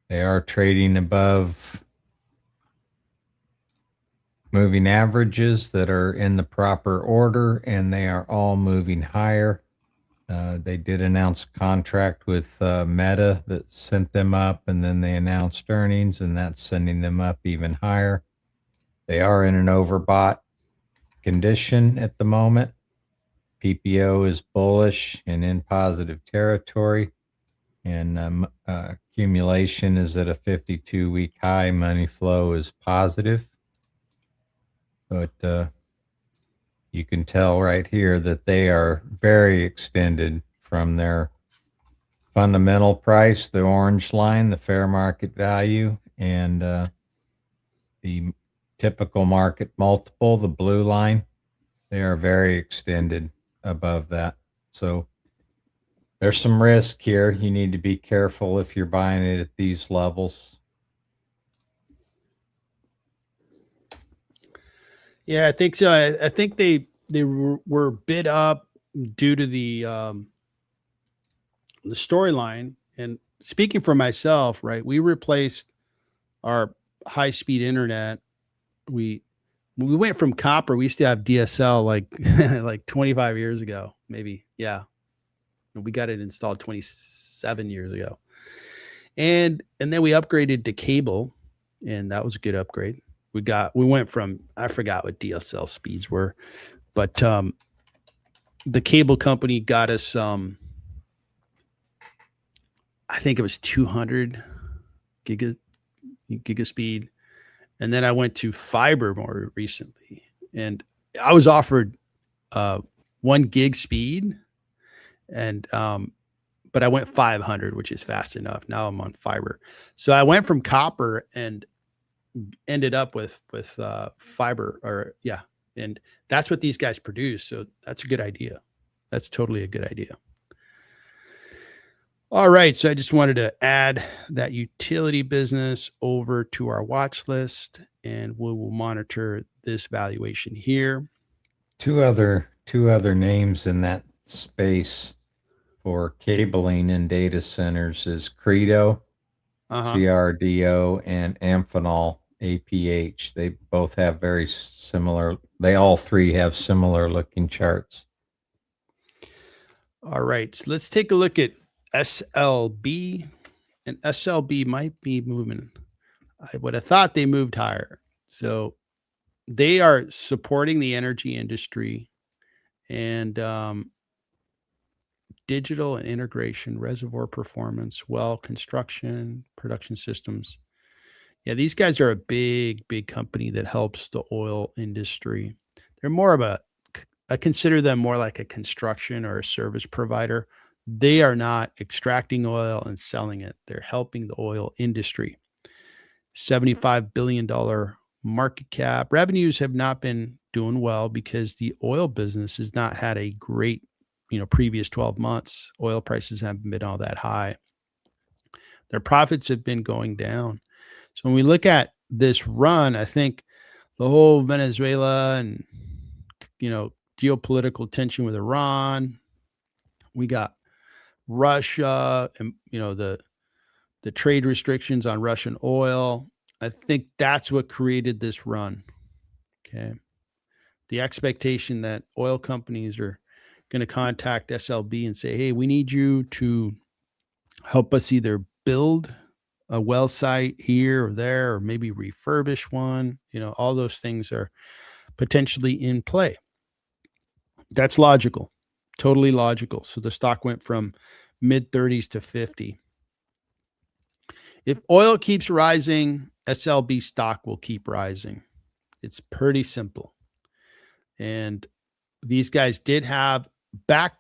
They are trading above moving averages that are in the proper order, and they are all moving higher. They did announce a contract with Meta that sent them up, and then they announced earnings, and that's sending them up even higher. They are in an overbought condition at the moment. PPO is bullish and in positive territory, and accumulation is at a 52-week high. Money flow is positive, but you can tell right here that they are very extended from their fundamental price, the orange line, the fair market value, and the typical market multiple, the blue line. They are very extended above that. So there's some risk here. You need to be careful if you're buying it at these levels. Yeah, I think so. I think they were bid up due to the storyline. And speaking for myself, right, we replaced our high speed internet. We we went from copper. We used to have DSL like like 25 years ago, maybe. Yeah, we got it installed 27 years ago, and then we upgraded to cable, and that was a good upgrade. We went from, I forgot what DSL speeds were, but the cable company got us I think it was 200 giga giga speed, and then I went to fiber more recently, and I was offered 1 gig speed, and but I went 500, which is fast enough. Now I'm on fiber, so I went from copper and ended up with fiber, or yeah, and that's what these guys produce. So that's a good idea. That's totally a good idea. All right, so I just wanted to add that utility business over to our watch list, and we will monitor this valuation here. Two other names in that space for cabling in data centers is Credo, Uh-huh. CRDO, and Amphenol, APH. They both have very similar, they all three have similar looking charts. All right, so let's take a look at SLB, and SLB might be moving. I would have thought they moved higher. So they are supporting the energy industry and digital and integration, reservoir performance, well construction, production systems. Yeah, these guys are a big, big company that helps the oil industry. They're more of I consider them more like a construction or a service provider. They are not extracting oil and selling it. They're helping the oil industry. $75 billion market cap. Revenues have not been doing well because the oil business has not had a great, previous 12 months. Oil prices haven't been all that high. Their profits have been going down. So when we look at this run, I think the whole Venezuela and, geopolitical tension with Iran, we got Russia and, the trade restrictions on Russian oil. I think that's what created this run. Okay. The expectation that oil companies are going to contact SLB and say, hey, we need you to help us either build a well site here or there, or maybe refurbish one. All those things are potentially in play. That's logical, totally logical. So the stock went from mid 30s to 50. If oil keeps rising, SLB stock will keep rising. It's pretty simple. And these guys did have back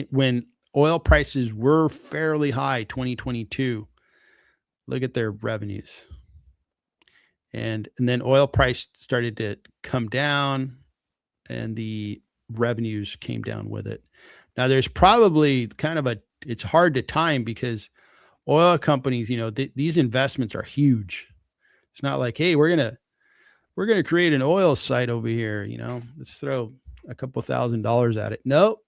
when oil prices were fairly high, 2022. Look at their revenues. And then oil price started to come down and the revenues came down with it. Now there's probably it's hard to time because oil companies, these investments are huge. It's not like, hey, we're going to create an oil site over here, let's throw a couple $1,000s at it. Nope.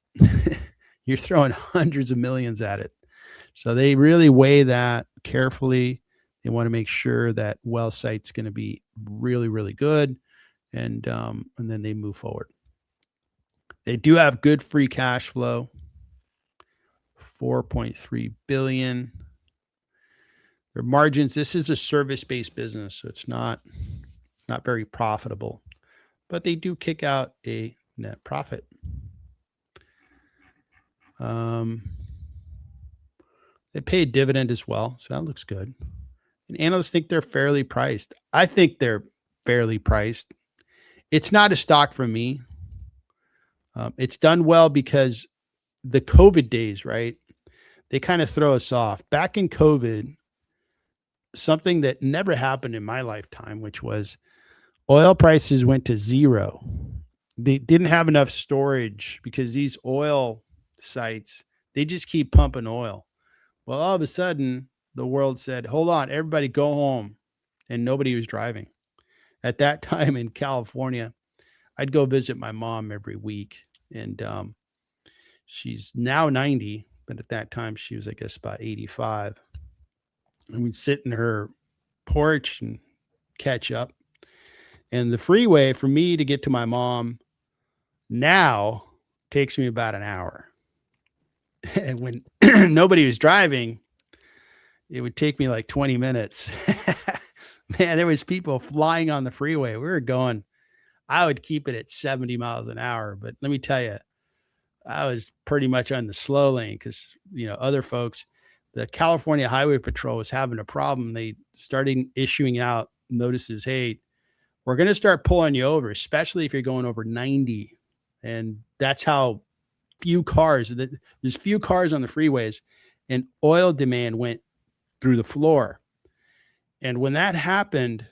You're throwing hundreds of millions at it. So they really weigh that carefully. They want to make sure that well site's going to be really, really good. And then they move forward. They do have good free cash flow. 4.3 billion. Their margins, this is a service-based business, so it's not very profitable, but they do kick out a net profit. They pay a dividend as well, so that looks good. And analysts think they're fairly priced. I think they're fairly priced. It's not a stock for me. It's done well because the COVID days, right? They kind of throw us off. Back in COVID, something that never happened in my lifetime, which was oil prices went to zero. They didn't have enough storage because these oil sites, they just keep pumping oil. Well, all of a sudden, the world said, hold on, everybody go home. And nobody was driving. At that time in California, I'd go visit my mom every week. And she's now 90, but at that time she was, I guess, about 85. And we'd sit in her porch and catch up. And the freeway for me to get to my mom now takes me about an hour. And when nobody was driving, it would take me like 20 minutes. Man, there was people flying on the freeway. We were going, I would keep it at 70 miles an hour. But let me tell you, I was pretty much on the slow lane because, other folks, the California Highway Patrol was having a problem. They started issuing out notices. Hey, we're going to start pulling you over, especially if you're going over 90. And that's how there's few cars on the freeways, and oil demand went through the floor. And when that happened,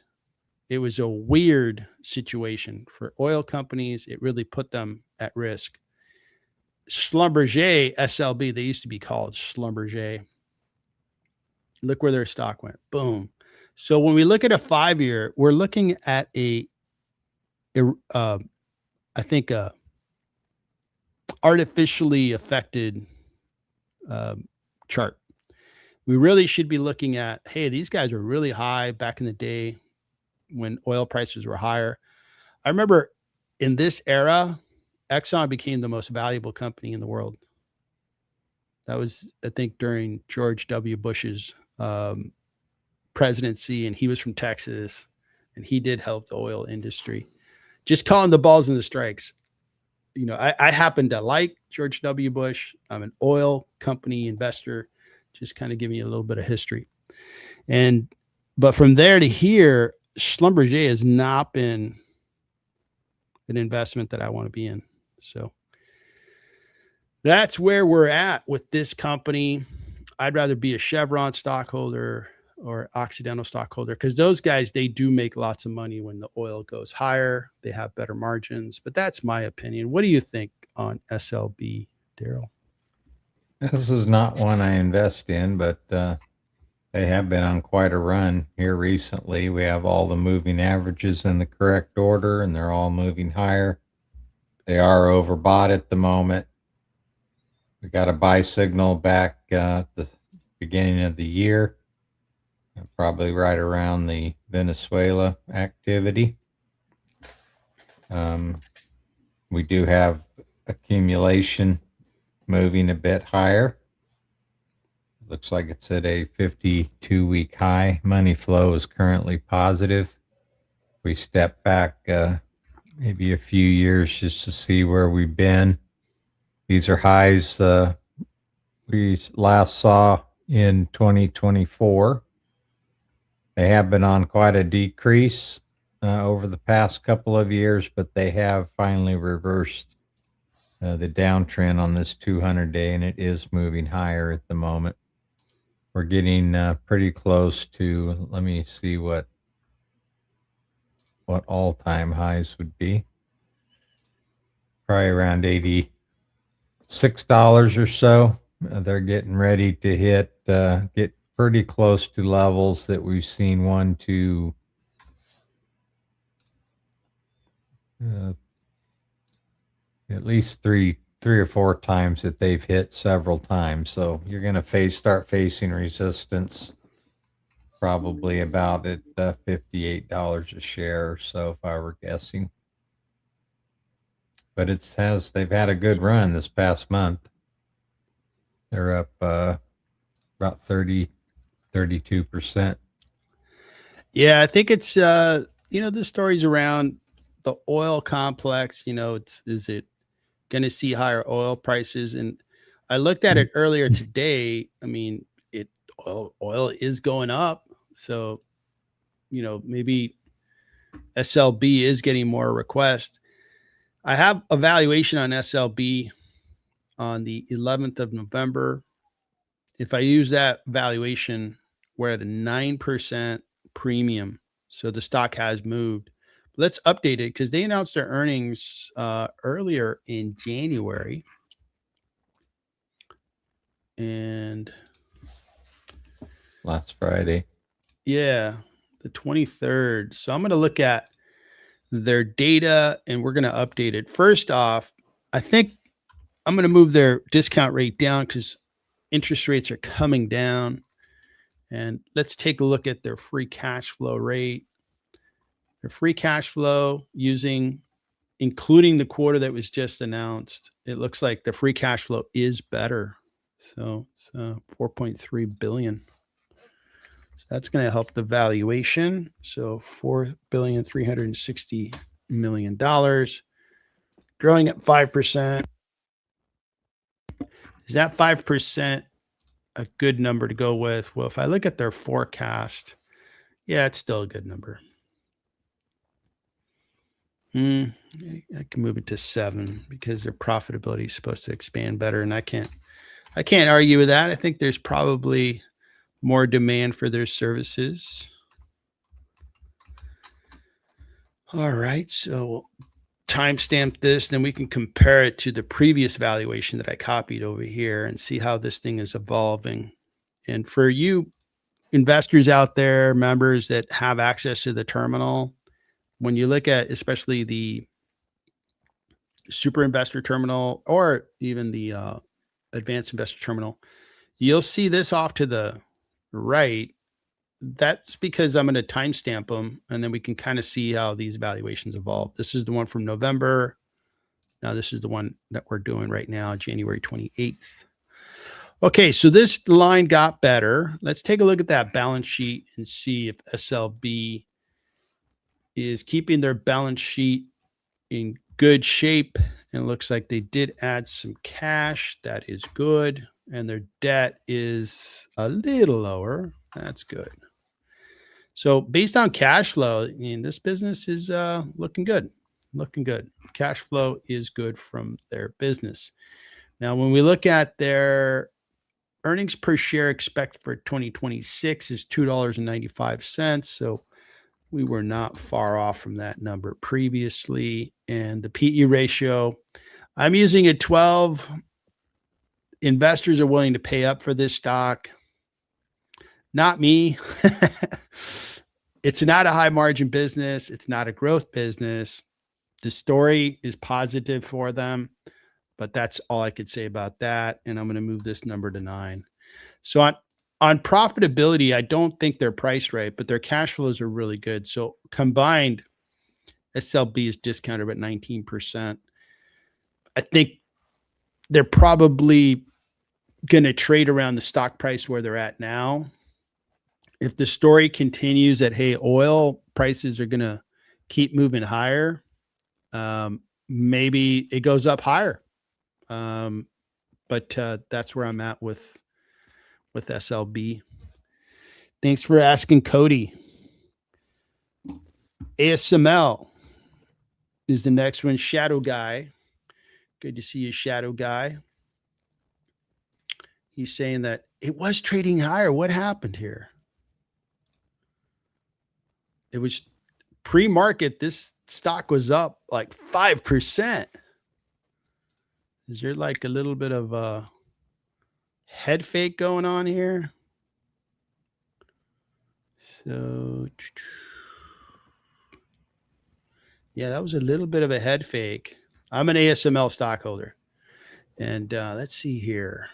it was a weird situation for oil companies. It really put them at risk. Schlumberger, SLB, they used to be called Schlumberger. Look where their stock went. Boom. So when we look at a 5-year, we're looking at I think a artificially affected chart. We really should be looking at, hey, these guys were really high back in the day when oil prices were higher. I remember in this era, Exxon became the most valuable company in the world. That was, I think, during George W. Bush's presidency, and he was from Texas, and he did help the oil industry. Just calling the balls and the strikes. I happen to like George W. Bush. I'm an oil company investor, just kind of giving you a little bit of history. But from there to here, Schlumberger has not been an investment that I want to be in. So that's where we're at with this company. I'd rather be a Chevron stockholder or Occidental stockholder because those guys, they do make lots of money when the oil goes higher. They have better margins, but that's my opinion. What do you think on SLB, Daryl? This is not one I invest in, but they have been on quite a run here recently. We have all the moving averages in the correct order, and they're all moving higher. They are overbought at the moment. We got a buy signal back at the beginning of the year, probably right around the Venezuela activity. We do have accumulation moving a bit higher. Looks like it's at a 52-week high. Money flow is currently positive. We step back maybe a few years just to see where we've been. These are highs we last saw in 2024. They have been on quite a decrease over the past couple of years, but they have finally reversed the downtrend on this 200-day, and it is moving higher at the moment. We're getting pretty close to, let me see what all-time highs would be. Probably around $86 or so. They're getting ready to get pretty close to levels that we've seen at least three or four times that they've hit several times. So you're going to start facing resistance probably about at $58 a share or so, if I were guessing. But they've had a good run this past month. They're up about 32%. Yeah, I think it's the stories around the oil complex. Is it going to see higher oil prices? And I looked at it earlier today. I mean, oil is going up, so maybe SLB is getting more requests. I have a valuation on SLB on the 11th of November. If I use that valuation, we're at a 9% premium. So the stock has moved. Let's update it because they announced their earnings earlier in January. And last Friday. Yeah, the 23rd. So I'm going to look at their data and we're going to update it. First off, I think I'm going to move their discount rate down because interest rates are coming down. And let's take a look at their free cash flow rate. Their free cash flow including the quarter that was just announced, it looks like the free cash flow is better. So it's 4.3 billion. So that's going to help the valuation. So $4,360,000,000, growing at 5%. Is that 5% a good number to go with? Well, if I look at their forecast, yeah, it's still a good number. I can move it to 7 because their profitability is supposed to expand better, and I can't argue with that. I think there's probably more demand for their services. All right, so timestamp this, then we can compare it to the previous valuation that I copied over here and see how this thing is evolving. And for you investors out there, members that have access to the terminal, when you look at especially the super investor terminal or even the advanced investor terminal, you'll see this off to the right. That's because I'm going to timestamp them and then we can kind of see how these valuations evolve. This is the one from November. Now this is the one that we're doing right now, January 28th. Okay, so this line got better. Let's take a look at that balance sheet and see if SLB is keeping their balance sheet in good shape. And it looks like they did add some cash. That is good. And their debt is a little lower. That's good. So based on cash flow, this business is looking good. Looking good. Cash flow is good from their business. Now, when we look at their earnings per share expected for 2026 is $2.95. So we were not far off from that number previously. And the PE ratio, I'm using a 12. Investors are willing to pay up for this stock. Not me. It's not a high margin business. It's not a growth business. The story is positive for them, but that's all I could say about that. And I'm going to move this number to 9. So on profitability, I don't think they're priced right, but their cash flows are really good. So combined, SLB is discounted at 19%. I think they're probably going to trade around the stock price where they're at now. If the story continues that, hey, oil prices are going to keep moving higher, maybe it goes up higher. But that's where I'm at with SLB. Thanks for asking, Cody. ASML is the next one. Shadow Guy. Good to see you, Shadow Guy. He's saying that it was trading higher. What happened here? It was pre-market. This stock was up like 5%. Is there like a little bit of a head fake going on here? So, yeah, that was a little bit of a head fake. I'm an ASML stockholder. And let's see here.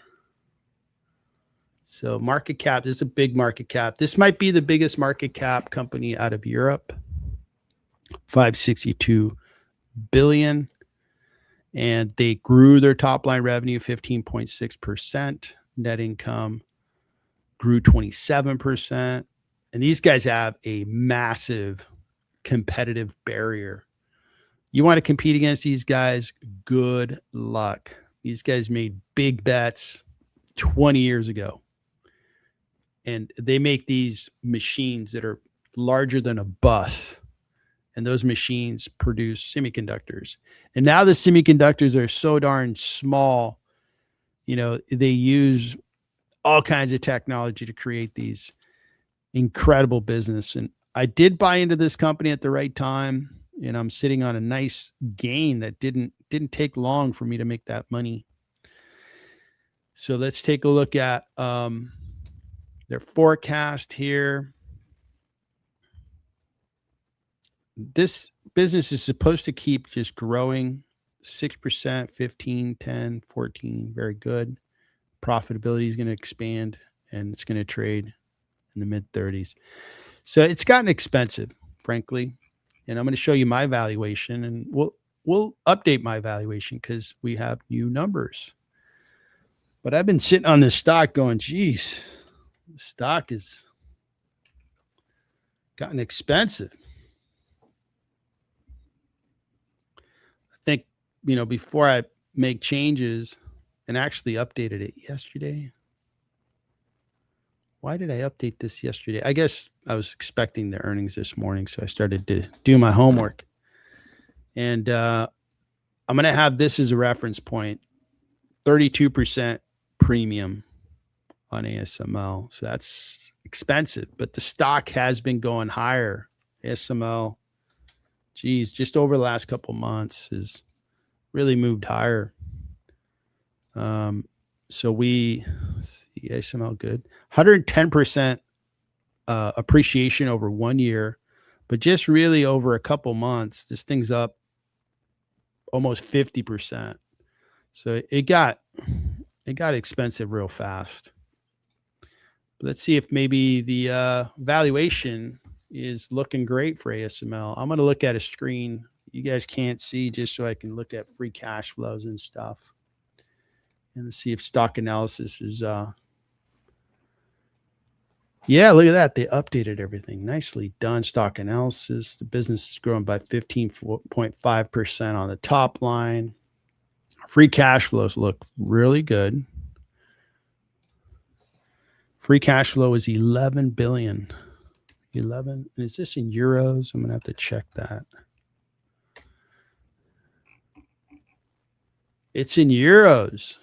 So market cap, this is a big market cap. This might be the biggest market cap company out of Europe. 562 billion. And they grew their top line revenue 15.6%. net income grew 27%. And these guys have a massive competitive barrier. You want to compete against these guys? Good luck. These guys made big bets 20 years ago. And they make these machines that are larger than a bus. And those machines produce semiconductors. And now the semiconductors are so darn small, they use all kinds of technology to create these incredible business. And I did buy into this company at the right time, and I'm sitting on a nice gain that didn't take long for me to make that money. So let's take a look at their forecast here. This business is supposed to keep just growing 6%, 15, 10, 14. Very good. Profitability is going to expand, and it's going to trade in the mid 30s. So it's gotten expensive, frankly. And I'm going to show you my valuation, and we'll update my valuation because we have new numbers. But I've been sitting on this stock going, geez, the stock has gotten expensive. I think, before I make changes, and actually updated it yesterday. Why did I update this yesterday? I guess I was expecting the earnings this morning, so I started to do my homework. And I'm going to have this as a reference point, 32% premium on ASML. So that's expensive, but the stock has been going higher. ASML, just over the last couple months has really moved higher. So we see ASML good, 110% appreciation over 1 year, but just really over a couple months, this thing's up almost 50%. So it got expensive real fast. But let's see if maybe the valuation is looking great for ASML. I'm going to look at a screen you guys can't see just so I can look at free cash flows and stuff. And let's see if stock analysis is yeah, look at that. They updated everything. Nicely done. Stock analysis. The business is growing by 15.5% on the top line. Free cash flows look really good. Free cash flow is 11 billion. 11. Is this in euros? I'm going to have to check that. It's in euros.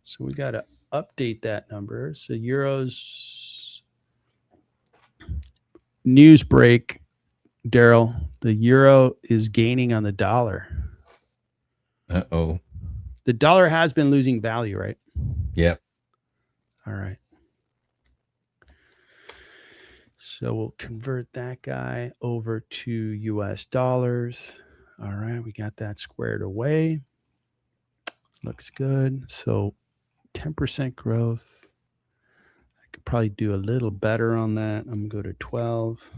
So we got to update that number. So euros news break, Daryl. The euro is gaining on the dollar. Uh-oh. The dollar has been losing value, right? Yep. All right. So we'll convert that guy over to US dollars. All right, we got that squared away. Looks good. So 10% growth. I could probably do a little better on that. I'm going to go to 12.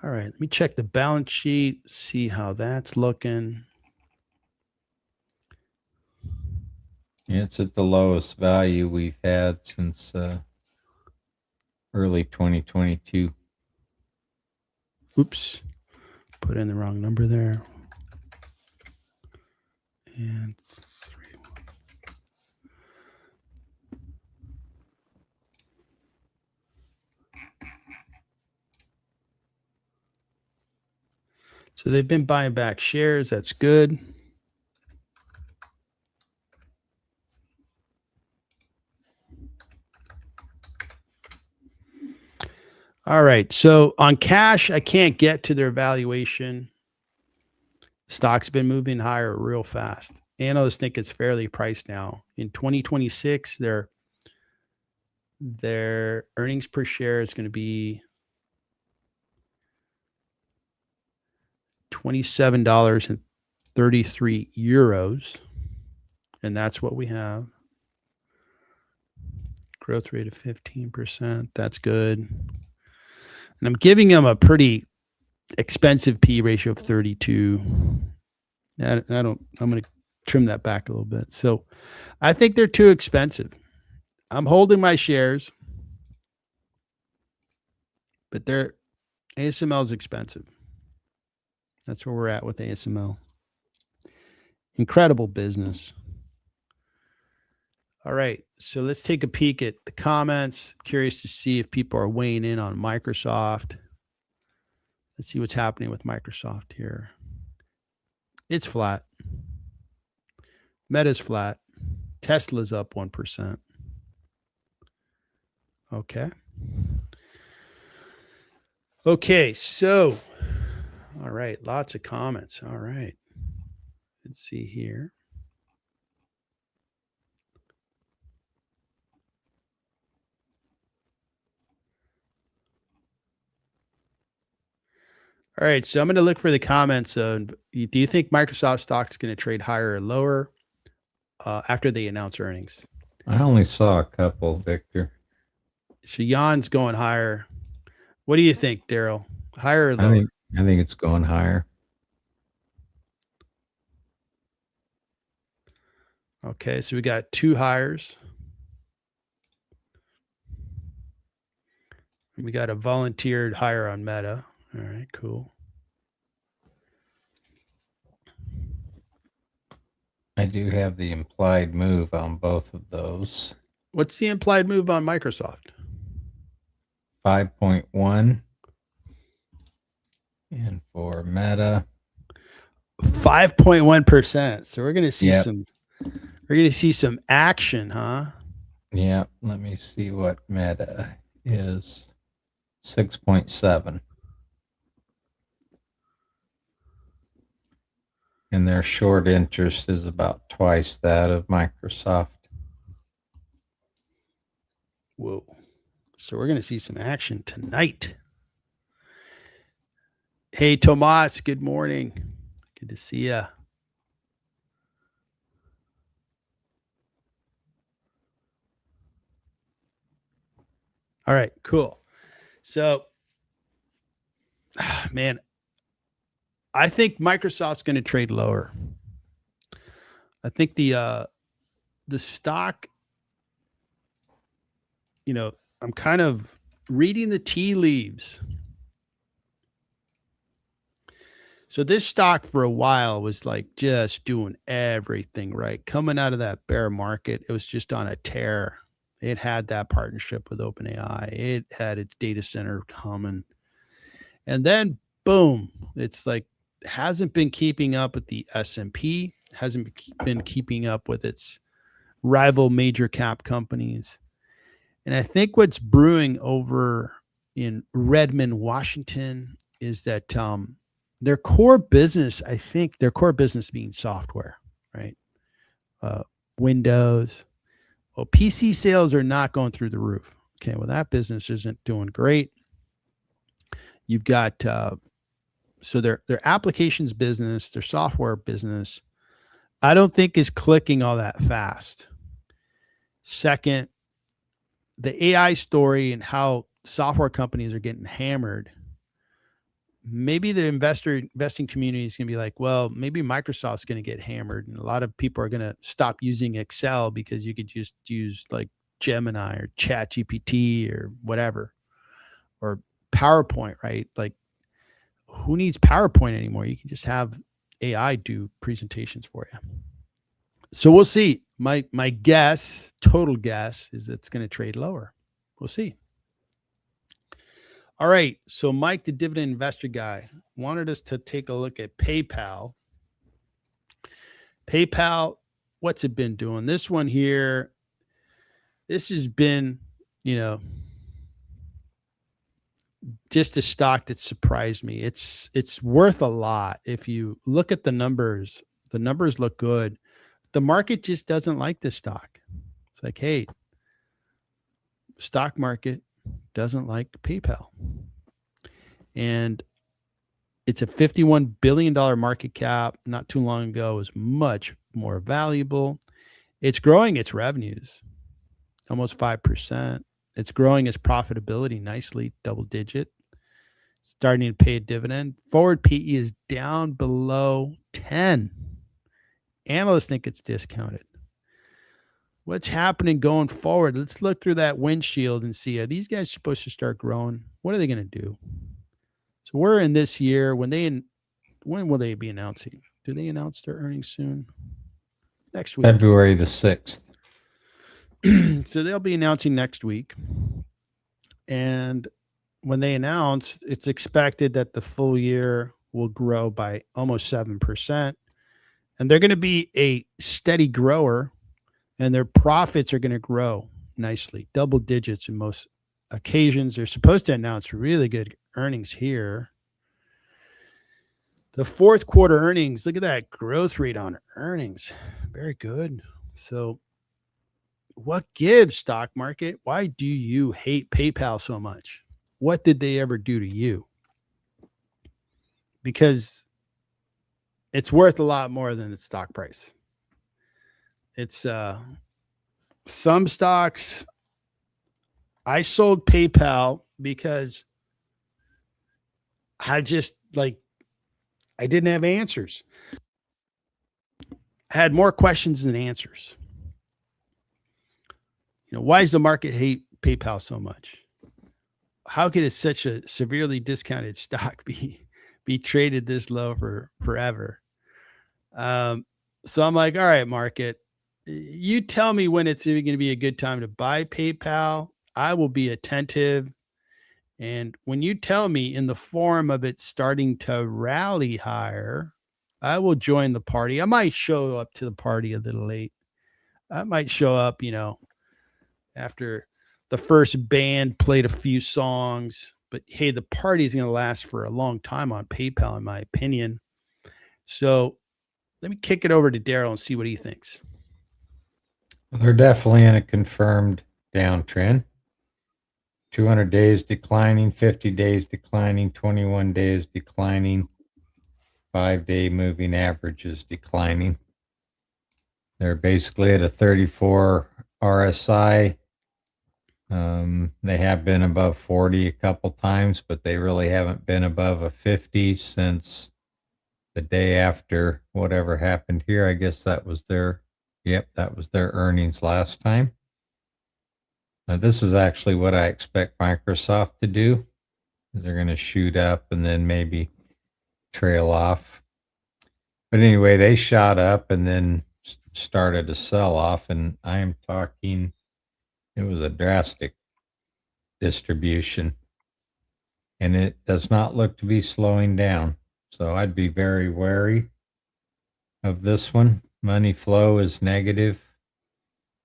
All right, let me check the balance sheet, see how that's looking. It's at the lowest value we've had since early 2022. Oops, put in the wrong number there. And 3. So they've been buying back shares. That's good. All right. So on cash, I can't get to their valuation. Stock's been moving higher real fast. Analysts think it's fairly priced now. In 2026, their earnings per share is going to be €27.33. And that's what we have. Growth rate of 15%. That's good. And I'm giving them a pretty expensive P ratio of 32. I'm going to trim that back a little bit. So I think they're too expensive. I'm holding my shares, but ASML is expensive. That's where we're at with ASML. Incredible business. All right, so let's take a peek at the comments. Curious to see if people are weighing in on Microsoft. Let's see what's happening with Microsoft here. It's flat. Meta's flat. Tesla's up 1%. Okay. Okay, so, all right, lots of comments. All right. Let's see here. All right, so I'm going to look for the comments. Do you think Microsoft stock's going to trade higher or lower after they announce earnings? I only saw a couple, Victor. So Jan's going higher. What do you think, Daryl? Higher or lower? I think it's going higher. Okay, so we got two hires. We got a volunteered hire on Meta. All right, cool. I do have the implied move on both of those. What's the implied move on Microsoft? 5.1. And for Meta, 5.1%. So we're going to see some action, huh? Yeah, let me see what Meta is. 6.7. And their short interest is about twice that of Microsoft. Whoa. So we're going to see some action tonight. Hey, Tomas, good morning. Good to see you. All right, cool. So, man, I think Microsoft's going to trade lower. I think the stock, I'm kind of reading the tea leaves. So this stock for a while was like just doing everything right. Coming out of that bear market, it was just on a tear. It had that partnership with OpenAI. It had its data center coming. And then boom, it's like hasn't been keeping up with the S&P, hasn't been keeping up with its rival major cap companies. And I think what's brewing over in Redmond, Washington is that their core business, I think their core business being software, right? Windows. Well, PC sales are not going through the roof. Okay, well, that business isn't doing great. You've got so their applications business, their software business, I don't think is clicking all that fast. Second, the AI story and how software companies are getting hammered. Maybe the investing community is going to be like, well, maybe Microsoft's going to get hammered, and a lot of people are going to stop using Excel because you could just use like Gemini or ChatGPT or whatever, or PowerPoint, right? Like, who needs PowerPoint anymore? You can just have AI do presentations for you. So we'll see. My guess, total guess, is it's going to trade lower. We'll see. All right. So Mike, the dividend investor guy, wanted us to take a look at PayPal. PayPal, what's it been doing? This one here, this has been, just a stock that surprised me. It's worth a lot. If you look at the numbers look good. The market just doesn't like this stock. It's like, hey, stock market doesn't like PayPal. And it's a $51 billion market cap. Not too long ago, it was much more valuable. It's growing its revenues, almost 5%. It's growing its profitability nicely, double digit. starting to pay a dividend. Forward PE is down below 10. Analysts think it's discounted. What's happening going forward? Let's look through that windshield and see, are these guys supposed to start growing? What are they going to do? So we're in this year. When will they be announcing? Do they announce their earnings soon? Next week. February the 6th. So they'll be announcing next week. And when they announce, it's expected that the full year will grow by almost 7%. And they're going to be a steady grower, and their profits are going to grow nicely, double digits in most occasions. They're supposed to announce really good earnings here. The fourth quarter earnings, look at that growth rate on earnings. Very good. So what gives, stock market? Why do you hate PayPal so much? What did they ever do to you? Because it's worth a lot more than its stock price. It's some stocks. I sold PayPal because I didn't have answers. I had more questions than answers. Why does the market hate PayPal so much? How could it, such a severely discounted stock, be traded this low for forever? So I'm like, all right, market, you tell me when it's even going to be a good time to buy PayPal. I will be attentive. And when you tell me in the form of it starting to rally higher, I will join the party. I might show up to the party a little late. I might show up, after the first band played a few songs. But hey, the party is going to last for a long time on PayPal, in my opinion. So let me kick it over to Daryl and see what he thinks. They're definitely in a confirmed downtrend. 200 days declining, 50 days declining, 21 days declining, 5-day moving averages declining. They're basically at a 34 RSI. They have been above 40 a couple times, but they really haven't been above a 50 since the day after whatever happened here. I guess that was their earnings last time. Now, this is actually what I expect Microsoft to do. They're going to shoot up and then maybe trail off. But anyway, they shot up and then started to sell off, and I am talking, it was a drastic distribution, and it does not look to be slowing down. So I'd be very wary of this one. Money flow is negative.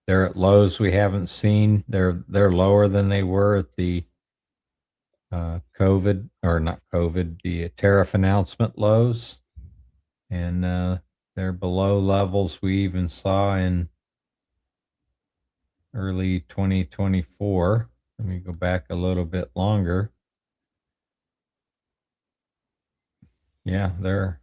They're at lows we haven't seen. They're lower than they were at the the tariff announcement lows, and they're below levels we even saw in early 2024. Let me go back a little bit longer. Yeah, they're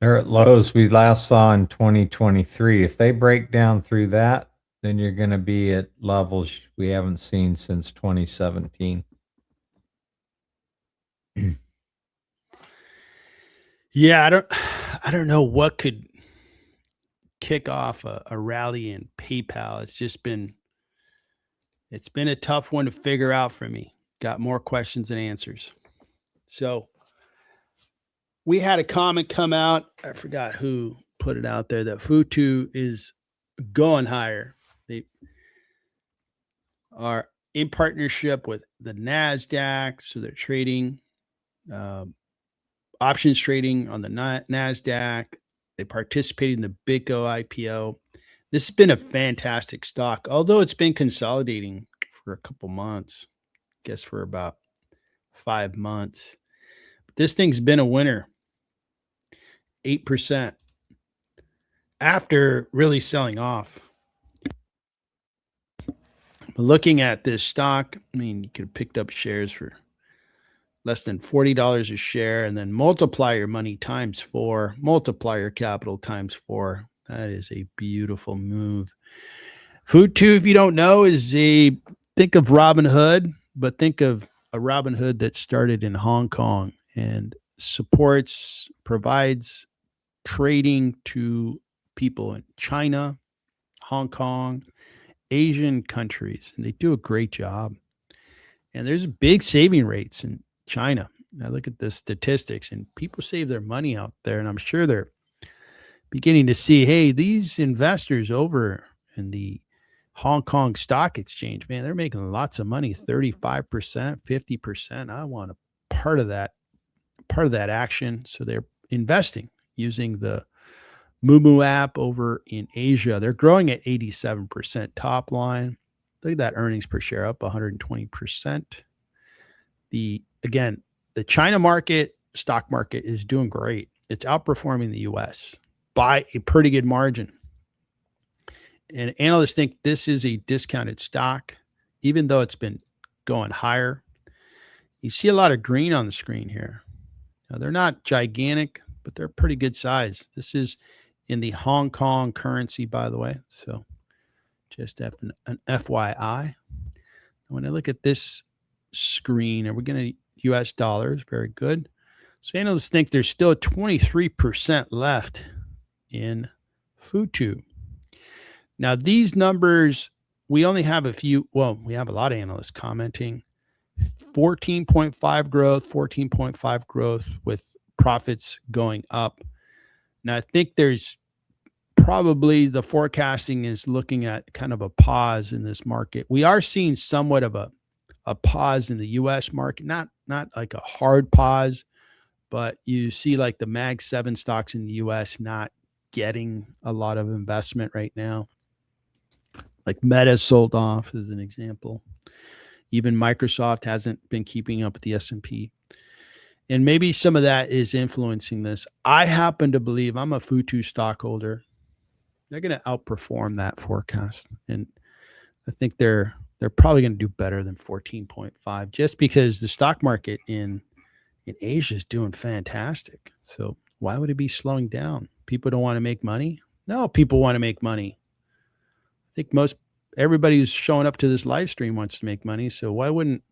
at lows we last saw in 2023. If they break down through that, then you're going to be at levels we haven't seen since 2017. Yeah, I don't know what could kick off a rally in PayPal. It's been a tough one to figure out for me. Got more questions than answers. So we had a comment come out. I forgot who put it out there that Futu is going higher. They are in partnership with the NASDAQ. So they're trading options trading on the NASDAQ. They participated in the BitGo IPO. This has been a fantastic stock, although it's been consolidating for a couple months, I guess for about 5 months. But this thing's been a winner, 8% after really selling off. But looking at this stock, I mean, you could have picked up shares for less than $40 a share, and then multiply your money times 4, multiply your capital times 4. That is a beautiful move. Futu, if you don't know, think of Robin Hood, but think of a Robin Hood that started in Hong Kong and provides trading to people in China, Hong Kong, Asian countries, and they do a great job. And there's big saving rates in China. I look at the statistics, and people save their money out there, and I'm sure they're beginning to see, hey, these investors over in the Hong Kong Stock Exchange, man, they're making lots of money, 35%, 50%. I want a part of that action. So they're investing using the Moomoo app over in Asia. They're growing at 87% top line. Look at that earnings per share up 120%. The China market, stock market is doing great. It's outperforming the US by a pretty good margin. And analysts think this is a discounted stock, even though it's been going higher. You see a lot of green on the screen here. Now, they're not gigantic, but they're pretty good size. This is in the Hong Kong currency, by the way. So just an FYI. When I look at this screen, and we're going to US dollars, very good. So analysts think there's still 23% left in Futu. Now, these numbers, we only have we have a lot of analysts commenting 14.5 growth with profits going up. Now, I think there's probably the forecasting is looking at kind of a pause in this market. We are seeing somewhat of a pause in the US market, not like a hard pause, but you see like the Mag 7 stocks in the US not getting a lot of investment right now. Like Meta sold off as an example. Even Microsoft hasn't been keeping up with the S&P. And maybe some of that is influencing this. I happen to believe, I'm a Futu stockholder, they're going to outperform that forecast. And I think they're probably going to do better than 14.5 just because the stock market in Asia is doing fantastic. So why would it be slowing down? People don't want to make money? No, people want to make money. I think everybody who's showing up to this live stream wants to make money. So why wouldn't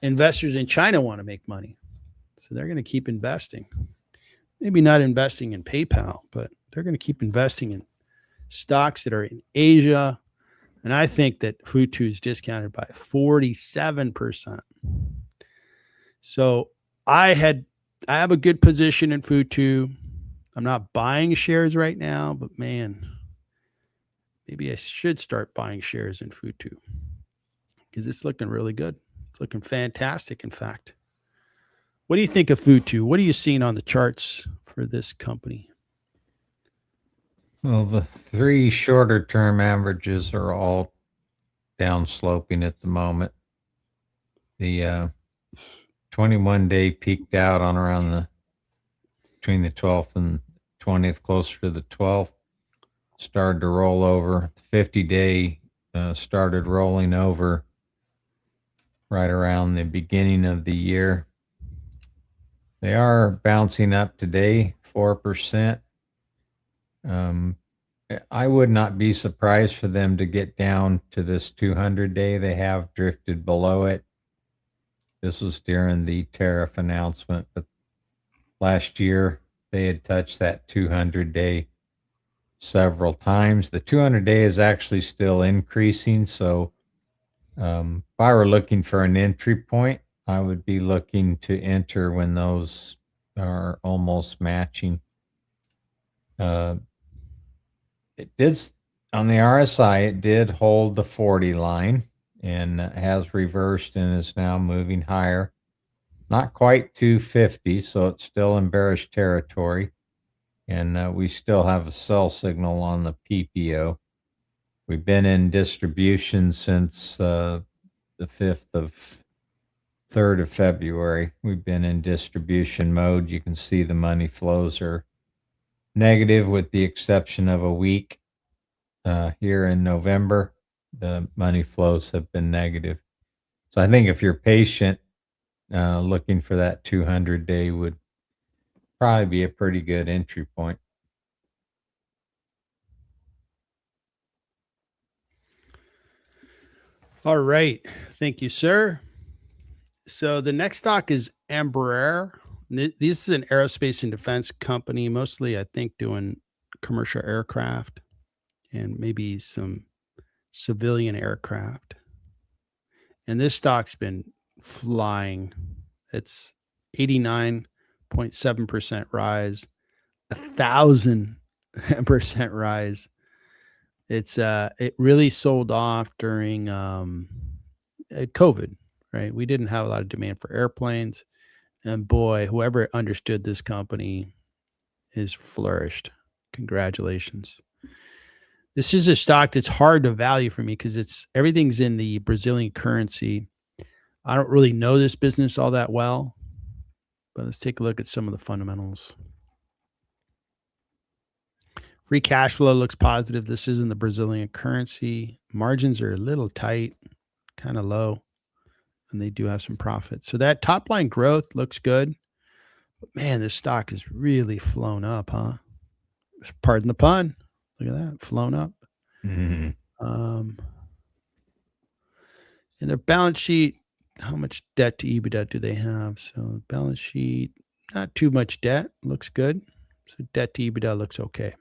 investors in China want to make money? So they're going to keep investing. Maybe not investing in PayPal, but they're going to keep investing in stocks that are in Asia. And I think that Futu is discounted by 47%. So I have a good position in Futu. I'm not buying shares right now, but man, maybe I should start buying shares in Futu because it's looking really good. It's looking fantastic, in fact. What do you think of Futu? What are you seeing on the charts for this company? Well, the 3 shorter term averages are all down sloping at the moment. The 21-day peaked out on around between the 12th and 20th, closer to the 12th. Started to roll over. The 50-day started rolling over right around the beginning of the year. They are bouncing up today, 4%. I would not be surprised for them to get down to this 200-day. They have drifted below it. This was during the tariff announcement, but last year they had touched that 200-day several times. The 200-day is actually still increasing. So if I were looking for an entry point, I would be looking to enter when those are almost matching. It did on the RSI, it did hold the 40 line and has reversed and is now moving higher. Not quite 250, so it's still in bearish territory. And we still have a sell signal on the PPO. We've been in distribution since the 3rd of February. We've been in distribution mode. You can see the money flows are negative with the exception of a week here in November. The money flows have been negative. So I think if you're patient, looking for that 200-day would probably be a pretty good entry point. All right. Thank you, sir. So the next stock is Embraer. This is an aerospace and defense company, mostly, I think, doing commercial aircraft and maybe some civilian aircraft. And this stock's been flying. It's 89.7% rise, 1,000% rise. It really sold off during COVID, right? We didn't have a lot of demand for airplanes. And boy, whoever understood this company is flourished. Congratulations. This is a stock that's hard to value for me because it's everything's in the Brazilian currency. I don't really know this business all that well, but let's take a look at some of the fundamentals. Free cash flow looks positive. This is in the Brazilian currency. Margins are a little tight, kind of low, and they do have some profit. So that top line growth looks good. But man, this stock has really flown up, huh? Pardon the pun. Look at that, flown up. Mhm. In their balance sheet, how much debt to EBITDA do they have? So balance sheet, not too much debt, looks good. So debt to EBITDA looks okay.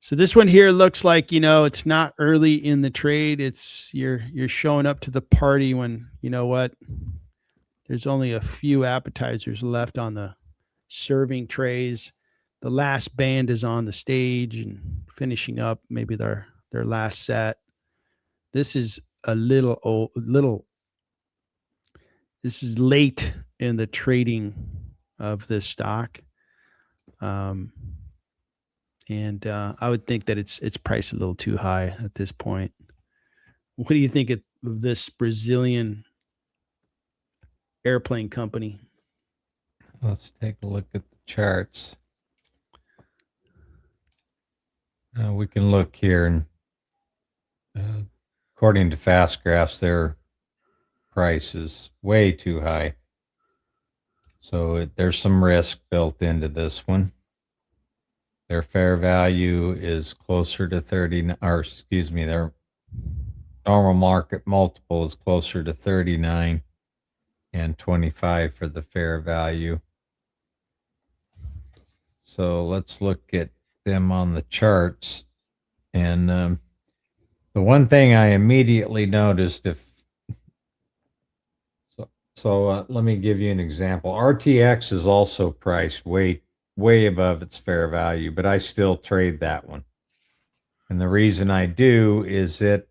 So this one here looks like, it's not early in the trade. It's you're showing up to the party when, you know what? There's only a few appetizers left on the serving trays. The last band is on the stage and finishing up maybe their last set. This is a little this is late in the trading of this stock. And I would think that it's priced a little too high at this point. What do you think of this Brazilian airplane company? Let's take a look at the charts. We can look here, and according to Fast Graphs, their price is way too high. So there's some risk built into this one. Their fair value is closer to 30, or excuse me, their normal market multiple is closer to 39 and 25 for the fair value. So let's look at them on the charts. And the one thing I immediately noticed, let me give you an example. RTX is also priced way above its fair value, but I still trade that one. And the reason I do is it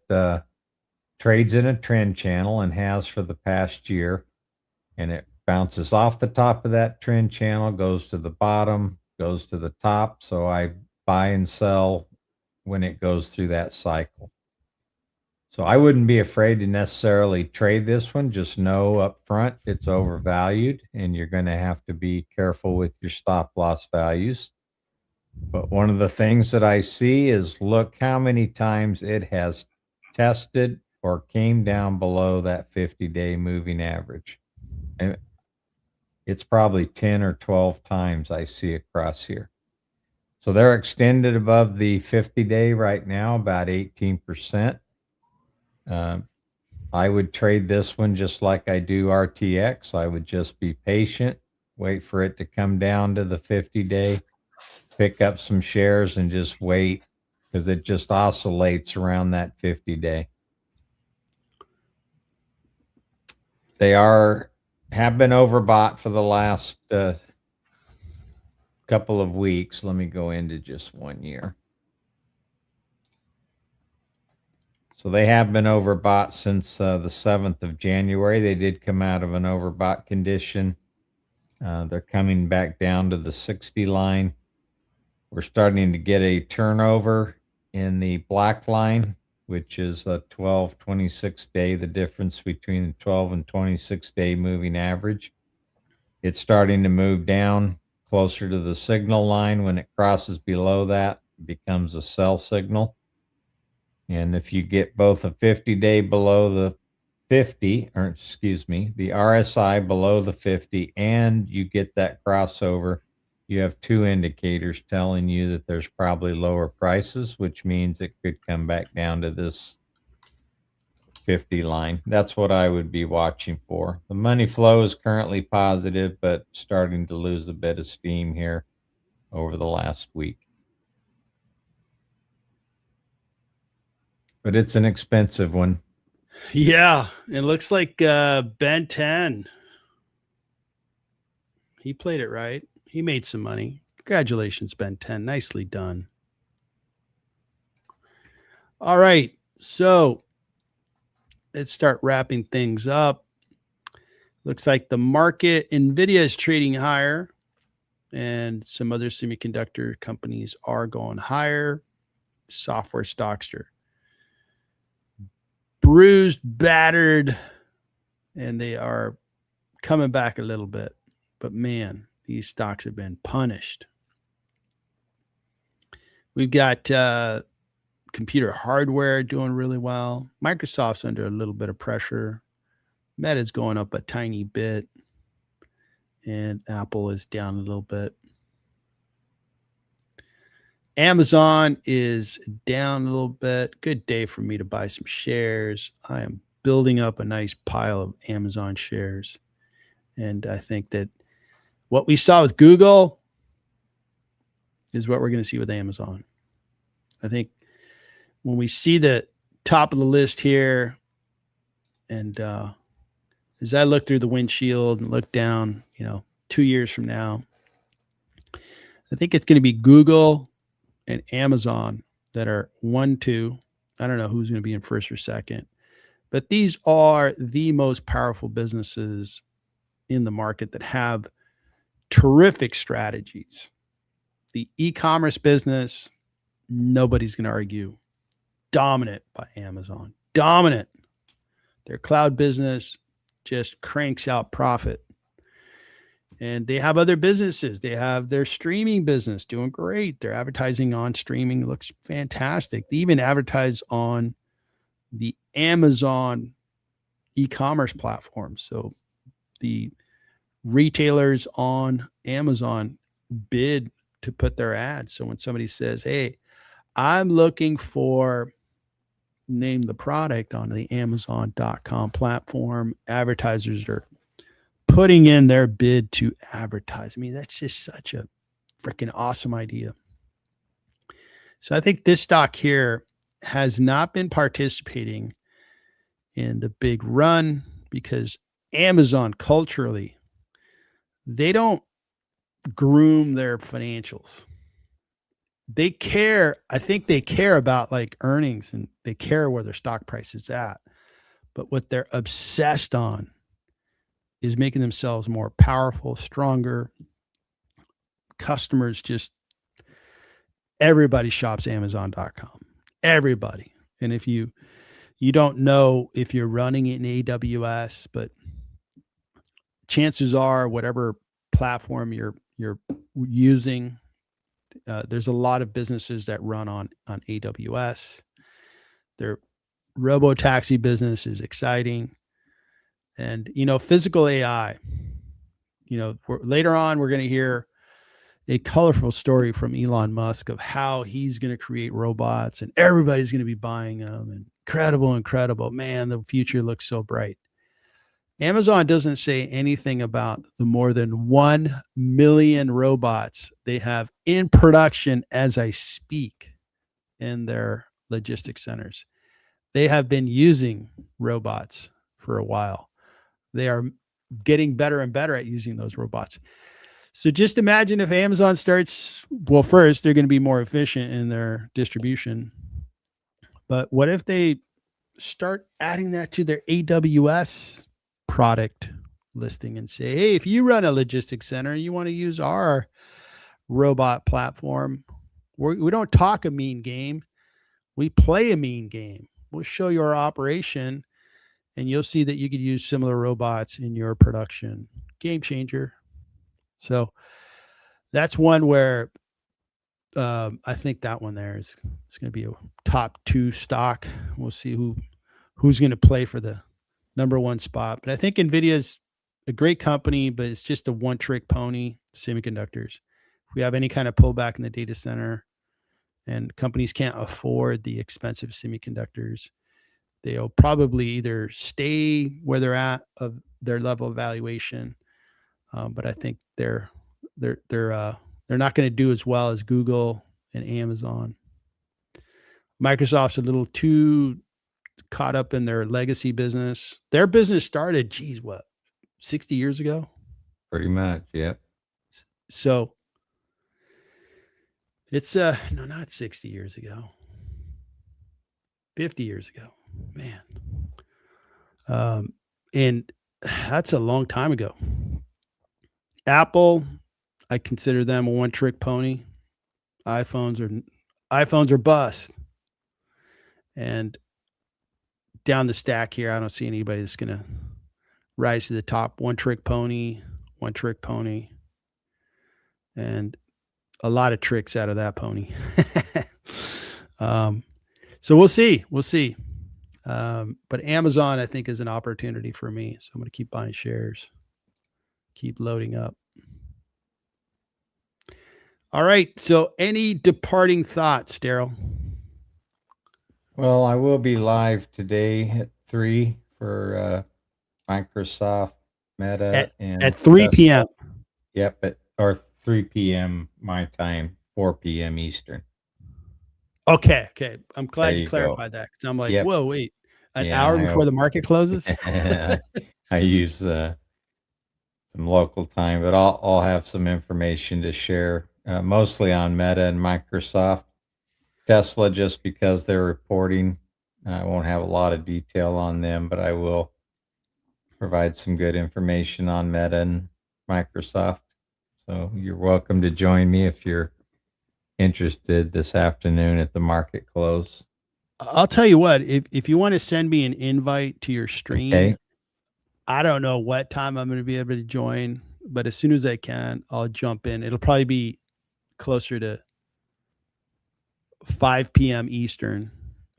trades in a trend channel and has for the past year, and it bounces off the top of that trend channel, goes to the bottom, goes to the top. So I buy and sell when it goes through that cycle. So I wouldn't be afraid to necessarily trade this one. Just know up front it's overvalued and you're going to have to be careful with your stop loss values. But one of the things that I see is look how many times it has tested or came down below that 50-day moving average. And it's probably 10 or 12 times I see across here. So they're extended above the 50-day right now, about 18%. I would trade this one just like I do RTX. I would just be patient, wait for it to come down to the 50-day, pick up some shares and just wait because it just oscillates around that 50-day. They have been overbought for the last couple of weeks. Let me go into just 1 year. So they have been overbought since the 7th of January. They did come out of an overbought condition. They're coming back down to the 60 line. We're starting to get a turnover in the black line, which is a 12-26 day, the difference between the 12 and 26 day moving average. It's starting to move down closer to the signal line. When it crosses below that, it becomes a sell signal. And if you get both a 50-day below the 50, or excuse me, the RSI below the 50, and you get that crossover, you have two indicators telling you that there's probably lower prices, which means it could come back down to this 650 line. That's what I would be watching for. The money flow is currently positive, but starting to lose a bit of steam here over the last week. But it's an expensive one. Yeah, it looks like Ben 10. He played it right. He made some money. Congratulations, Ben 10. Nicely done. All right. So let's start wrapping things up. Looks like the market, NVIDIA is trading higher, and some other semiconductor companies are going higher. Software stocks are bruised, battered, and they are coming back a little bit. But man, these stocks have been punished. We've got computer hardware doing really well. Microsoft's under a little bit of pressure. Meta's going up a tiny bit, and Apple is down a little bit. Amazon is down a little bit. Good day for me to buy some shares. I am building up a nice pile of Amazon shares. And I think that what we saw with Google is what we're going to see with Amazon. I think when we see the top of the list here, and as I look through the windshield and look down, 2 years from now, I think it's going to be Google and Amazon that are 1, 2. I don't know who's going to be in first or second, but these are the most powerful businesses in the market that have terrific strategies. The e-commerce business, nobody's going to argue. Dominant by Amazon. Dominant. Their cloud business just cranks out profit. And they have other businesses. They have their streaming business doing great. Their advertising on streaming looks fantastic. They even advertise on the Amazon e-commerce platform. So the retailers on Amazon bid to put their ads. So when somebody says, hey, I'm looking for, name the product on the Amazon.com platform, advertisers are putting in their bid to advertise. I mean, that's just such a freaking awesome idea. So I think this stock here has not been participating in the big run because Amazon culturally, they don't groom their financials. They care. I think they care about like earnings and they care where their stock price is at. But what they're obsessed on is making themselves more powerful, stronger. Customers just, everybody shops Amazon.com. Everybody. And if you don't know if you're running in AWS, but chances are whatever platform you're using, there's a lot of businesses that run on AWS. Their robo-taxi business is exciting. And, physical AI, later on, we're going to hear a colorful story from Elon Musk of how he's going to create robots and everybody's going to be buying them. Incredible. Man, the future looks so bright. Amazon doesn't say anything about the more than 1 million robots they have in production as I speak in their logistics centers. They have been using robots for a while. They are getting better and better at using those robots. So just imagine if Amazon starts, well, first, they're going to be more efficient in their distribution. But what if they start adding that to their AWS product listing and say, hey, if you run a logistics center and you want to use our robot platform, we don't talk a mean game. We play a mean game. We'll show you our operation and you'll see that you could use similar robots in your production. Game changer. So that's one where I think that one there is going to be a top 2 stock. We'll see who's going to play for the number 1 spot. But I think NVIDIA is a great company, but it's just a one-trick pony, semiconductors. If we have any kind of pullback in the data center and companies can't afford the expensive semiconductors, they'll probably either stay where they're at of their level of valuation, but I think they're not going to do as well as Google and Amazon. Microsoft's a little too caught up in their legacy business. Their business started, geez, what, 60 years ago? Pretty much. Yep. So it's no, not 60 years ago. 50 years ago. Man. And that's a long time ago. Apple, I consider them a one-trick pony. iPhones are bust. And down the stack here, I don't see anybody that's going to rise to the top. One-trick pony, and a lot of tricks out of that pony. So we'll see. But Amazon, I think, is an opportunity for me. So I'm going to keep buying shares, keep loading up. All right. So any departing thoughts, Daryl? Well, I will be live today at 3 for Microsoft, Meta, and At 3 Tesla. p.m. Yep, or 3 p.m. my time, 4 p.m. Eastern. Okay. I'm glad There you you clarified that, because I'm like, Yep. whoa, wait, an Yeah, hour I before the market closes? I use some local time, but I'll have some information to share, mostly on Meta and Microsoft. Tesla, just because they're reporting, I won't have a lot of detail on them, but I will provide some good information on Meta and Microsoft. So you're welcome to join me if you're interested this afternoon at the market close. I'll tell you what, if you want to send me an invite to your stream, Okay. I don't know what time I'm going to be able to join, but as soon as I can, I'll jump in. It'll probably be closer to 5 p.m. Eastern.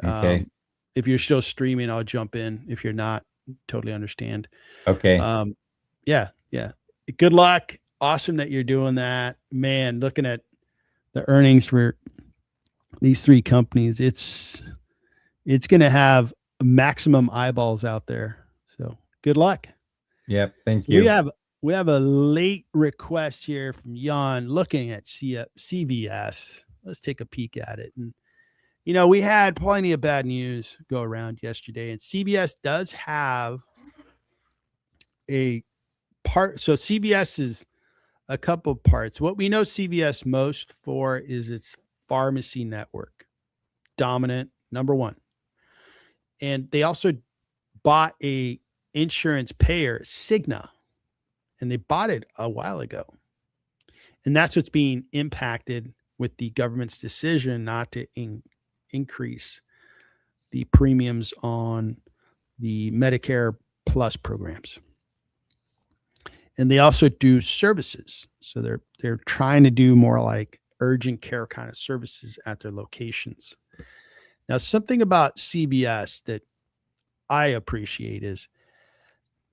Okay. If you're still streaming, I'll jump in. If you're not, totally understand. Okay. Yeah. Good luck. Awesome that you're doing that. Man, looking at the earnings for these three companies, it's going to have maximum eyeballs out there. So good luck. Yep. Thank you. We have a late request here from Jan looking at CVS. Let's take a peek at it. And, we had plenty of bad news go around yesterday, and CVS does have a part. So CVS is a couple parts. What we know CVS most for is its pharmacy network. Dominant, number one. And they also bought a insurance payer, Cigna, and they bought it a while ago. And that's what's being impacted with the government's decision not to increase the premiums on the Medicare Plus programs. And they also do services. So they're trying to do more like urgent care kind of services at their locations. Now, something about CVS that I appreciate is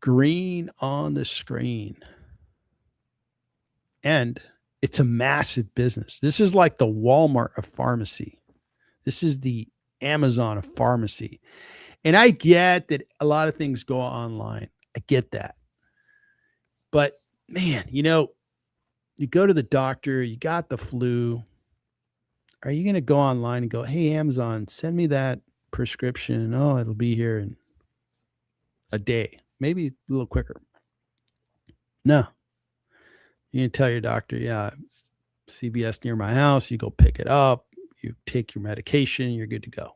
green on the screen. And it's a massive business. This is like the Walmart of pharmacy. This is the Amazon of pharmacy. And I get that a lot of things go online. I get that. But man, you go to the doctor, you got the flu. Are you going to go online and go, hey, Amazon, send me that prescription? Oh, it'll be here in a day, maybe a little quicker. No. You can tell your doctor, yeah, CVS near my house. You go pick it up. You take your medication. You're good to go.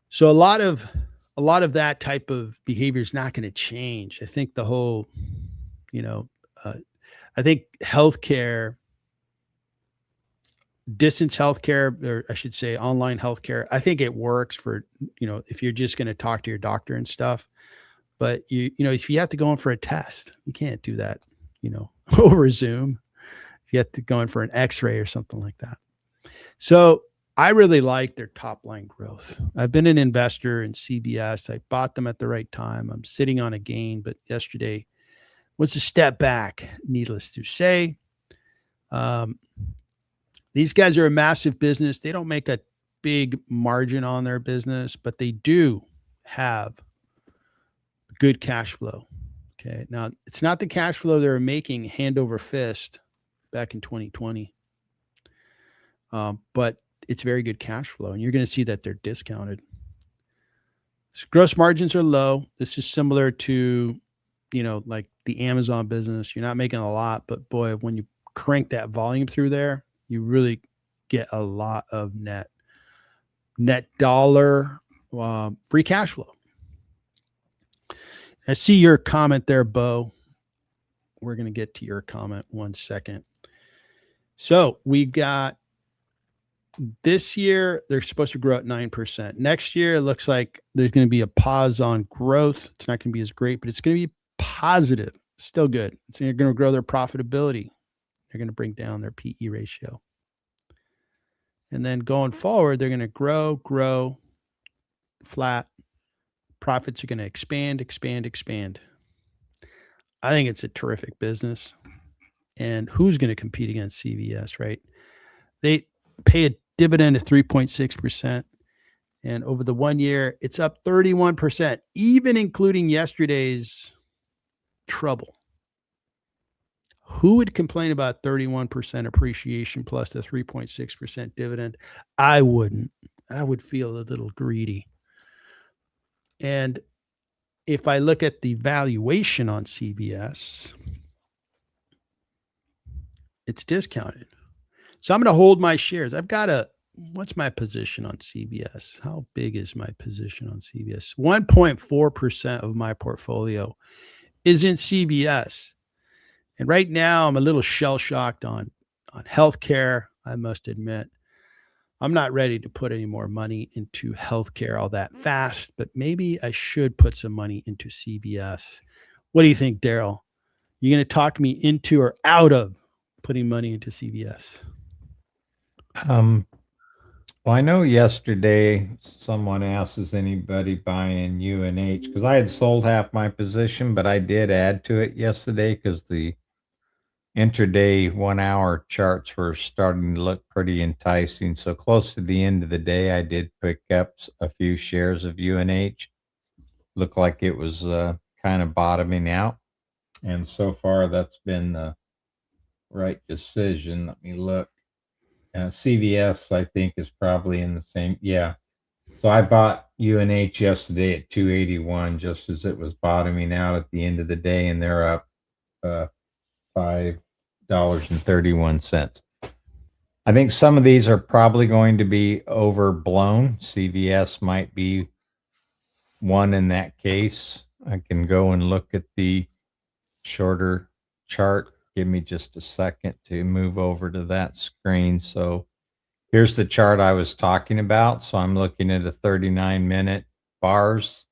So a lot of that type of behavior is not going to change. I think the whole, I think healthcare, distance healthcare, or I should say online healthcare, I think it works for, if you're just going to talk to your doctor and stuff. But if you have to go in for a test, you can't do that, over Zoom. If you have to go in for an X-ray or something like that. So I really like their top line growth. I've been an investor in CVS. I bought them at the right time. I'm sitting on a gain, but yesterday was a step back, needless to say. These guys are a massive business. They don't make a big margin on their business, but they do have good cash flow. Okay. Now, it's not the cash flow they were making hand over fist back in 2020, but it's very good cash flow. And you're going to see that they're discounted. So gross margins are low. This is similar to, like the Amazon business. You're not making a lot, but boy, when you crank that volume through there, you really get a lot of net dollar free cash flow. I see your comment there, Bo. We're going to get to your comment 1 second. So we got this year, they're supposed to grow at 9%. Next year, it looks like there's going to be a pause on growth. It's not going to be as great, but it's going to be positive. Still good. They're going to grow their profitability. They're going to bring down their PE ratio. And then going forward, they're going to grow, flat. Profits are going to expand. I think it's a terrific business. And who's going to compete against CVS, right? They pay a dividend of 3.6%. And over the 1 year, it's up 31%, even including yesterday's trouble. Who would complain about 31% appreciation plus the 3.6% dividend? I wouldn't. I would feel a little greedy. And if I look at the valuation on CVS, it's discounted. So I'm going to hold my shares. What's my position on CVS? How big is my position on CVS? 1.4% of my portfolio is in CVS. And right now I'm a little shell-shocked on healthcare, I must admit. I'm not ready to put any more money into healthcare all that fast, but maybe I should put some money into CVS. What do you think, Daryl? You going to talk me into or out of putting money into CVS? Well, I know yesterday someone asked, is anybody buying UNH? Because I had sold half my position, but I did add to it yesterday because the intraday 1 hour charts were starting to look pretty enticing. So close to the end of the day, I did pick up a few shares of UNH. Looked like it was kind of bottoming out. And so far, that's been the right decision. Let me look. CVS, I think, is probably in the same. Yeah. So I bought UNH yesterday at 281, just as it was bottoming out at the end of the day, and they're up $5.31. I think some of these are probably going to be overblown. CVS might be one in that case. I can go and look at the shorter chart. Give me just a second to move over to that screen. So here's the chart I was talking about. So I'm looking at a 39-minute bars.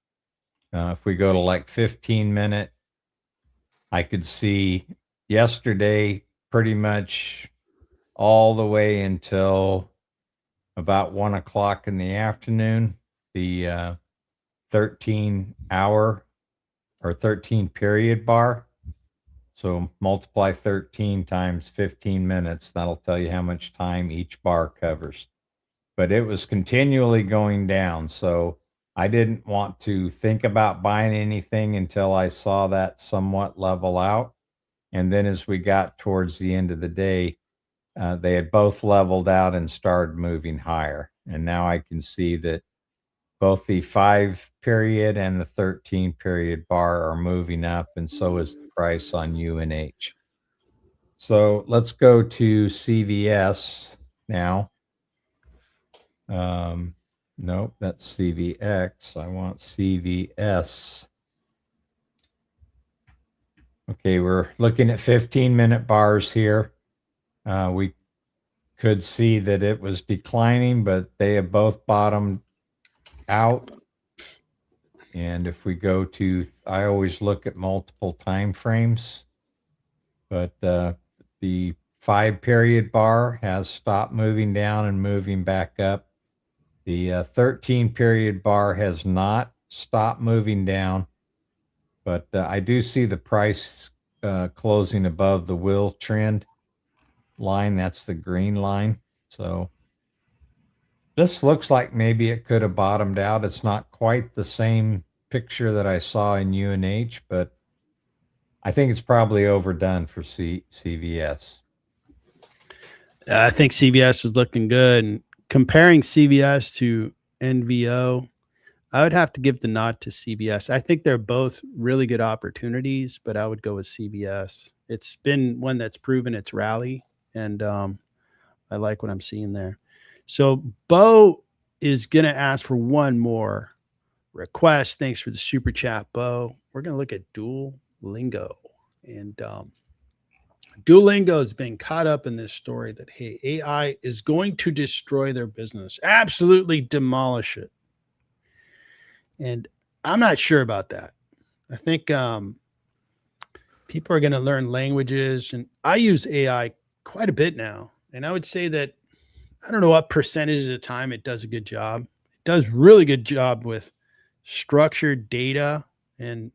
If we go to like 15-minute, I could see yesterday pretty much all the way until about 1 o'clock in the afternoon, the 13-hour or 13 period bar. So multiply 13 times 15 minutes. That'll tell you how much time each bar covers. But it was continually going down. So I didn't want to think about buying anything until I saw that somewhat level out. And then as we got towards the end of the day, they had both leveled out and started moving higher. And now I can see that both the 5 period and the 13 period bar are moving up, and so is the price on UNH. So let's go to CVS now. Nope, that's CVX. I want CVS. Okay, we're looking at 15-minute bars here. We could see that it was declining, but they have both bottomed out. And if we go to, I always look at multiple time frames, but the 5 period bar has stopped moving down and moving back up. The 13 period bar has not stopped moving down, but I do see the price closing above the will trend line. That's the green line. So This looks like maybe it could have bottomed out. It's not quite the same picture that I saw in UNH, but I think it's probably overdone for CVS. I think CVS is looking good. And comparing CVS to NVO, I would have to give the nod to CVS. I think they're both really good opportunities, but I would go with CVS. It's been one that's proven its rally, and I like what I'm seeing there. So Bo is going to ask for one more request. Thanks for the super chat, Bo. We're going to look at Duolingo. And Duolingo has been caught up in this story that, hey, AI is going to destroy their business, absolutely demolish it. And I'm not sure about that. I think people are going to learn languages, and I use AI quite a bit now. And I would say that I don't know what percentage of the time it does a good job. It does really good job with structured data and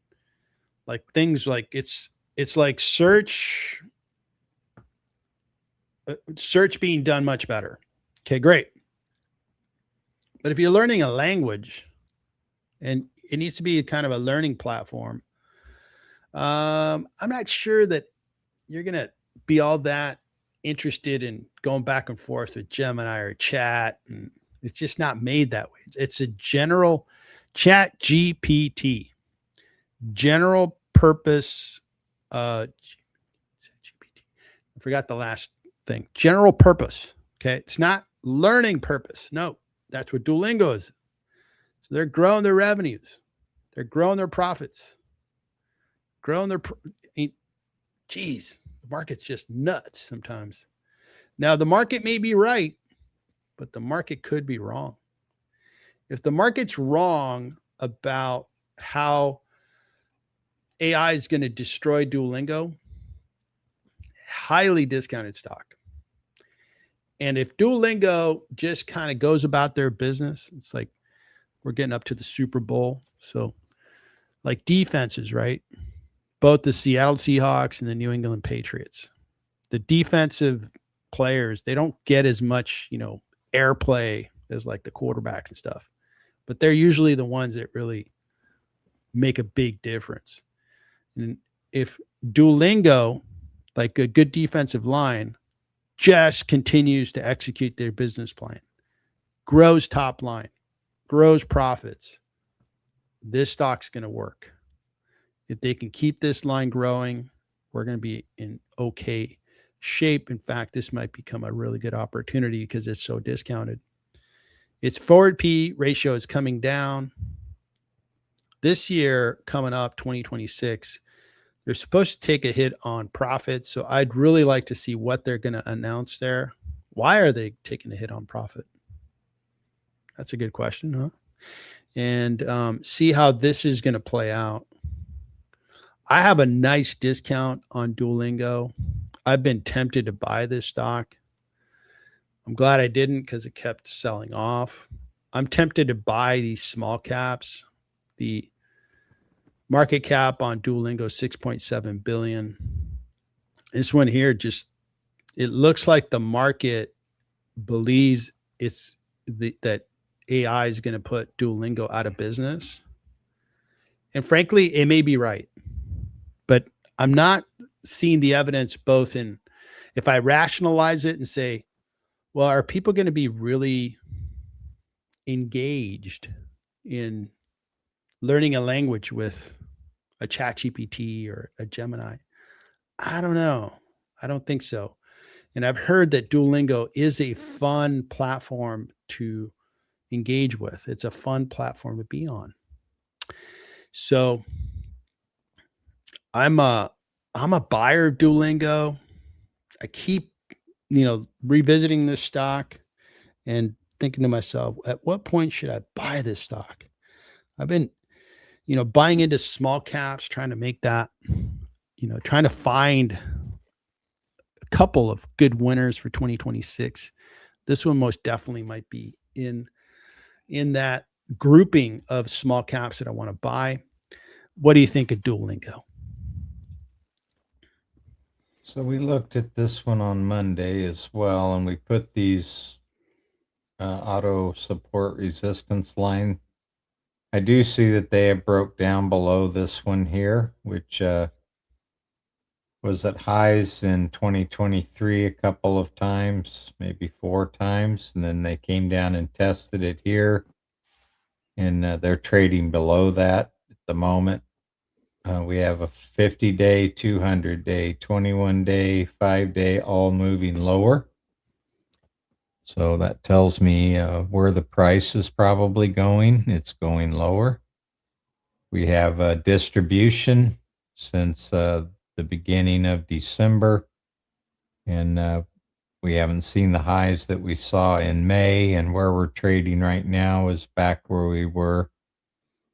like things like it's like search being done much better. Okay, great. But if you're learning a language and it needs to be kind of a learning platform, I'm not sure that you're going to be all that interested in going back and forth with Gemini or chat. And it's just not made that way. It's a general chat GPT, general purpose. I forgot the last thing. General purpose. Okay. It's not learning purpose. No, that's what Duolingo is. So they're growing their revenues. They're growing their profits. Growing their, geez, the market's just nuts sometimes. Now, the market may be right, but the market could be wrong. If the market's wrong about how AI is going to destroy Duolingo, highly discounted stock. And if Duolingo just kind of goes about their business, it's like we're getting up to the Super Bowl. So, like defenses, right? Both the Seattle Seahawks and the New England Patriots. The defensive players, they don't get as much, airplay as like the quarterbacks and stuff. But they're usually the ones that really make a big difference. And if Duolingo, like a good defensive line, just continues to execute their business plan, grows top line, grows profits, this stock's going to work. If they can keep this line growing, we're going to be in okay shape. In fact, this might become a really good opportunity because it's so discounted. Its forward P ratio is coming down. This year, coming up, 2026, they're supposed to take a hit on profit. So I'd really like to see what they're going to announce there. Why are they taking a hit on profit? That's a good question, huh? And see how this is going to play out. I have a nice discount on Duolingo. I've been tempted to buy this stock. I'm glad I didn't because it kept selling off. I'm tempted to buy these small caps. The market cap on Duolingo, 6.7 billion. This one here it looks like the market believes that AI is going to put Duolingo out of business. And frankly, it may be right. But I'm not seeing the evidence both in, if I rationalize it and say, well, are people going to be really engaged in learning a language with a ChatGPT or a Gemini? I don't know. I don't think so. And I've heard that Duolingo is a fun platform to engage with. It's a fun platform to be on. So I'm a buyer of Duolingo. I keep, revisiting this stock and thinking to myself, at what point should I buy this stock? I've been, buying into small caps, trying to make that, trying to find a couple of good winners for 2026. This one most definitely might be in that grouping of small caps that I want to buy. What do you think of Duolingo? So we looked at this one on Monday as well, and we put these auto support resistance line. I do see that they have broke down below this one here, which was at highs in 2023 a couple of times, maybe 4 times, and then they came down and tested it here, and they're trading below that at the moment. We have a 50-day, 200-day, 21-day, 5-day, all moving lower. So that tells me where the price is probably going. It's going lower. We have a distribution since the beginning of December, and we haven't seen the highs that we saw in May, and where we're trading right now is back where we were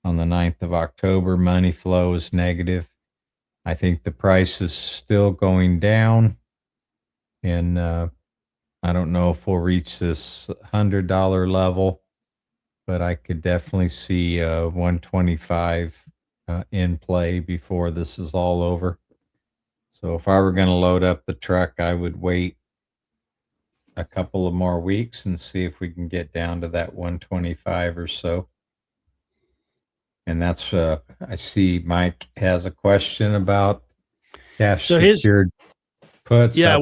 on the 9th of October. Money flow is negative. I think the price is still going down, and I don't know if we'll reach this $100 level, but I could definitely see 125 in play before this is all over. So if I were going to load up the truck, I would wait a couple of more weeks and see if we can get down to that 125 or so. And that's I see Mike has a question about cash secured puts. Yeah,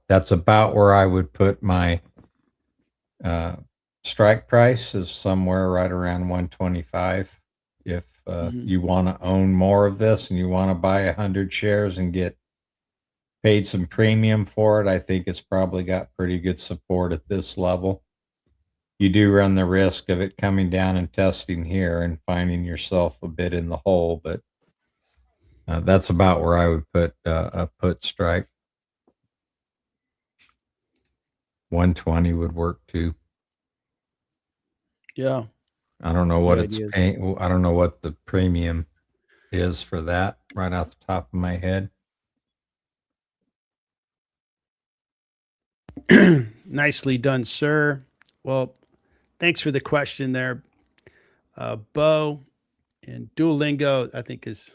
that's about where I would put my strike price, is somewhere right around 125. If you want to own more of this and you want to buy 100 shares and get paid some premium for it, I think it's probably got pretty good support at this level. You do run the risk of it coming down and testing here and finding yourself a bit in the hole, but that's about where I would put a put strike. 120 would work too. Yeah. I don't know what it's paying. I don't know what the premium is for that right off the top of my head. Nicely done, sir. Well, thanks for the question there, Bo. And Duolingo, I think, is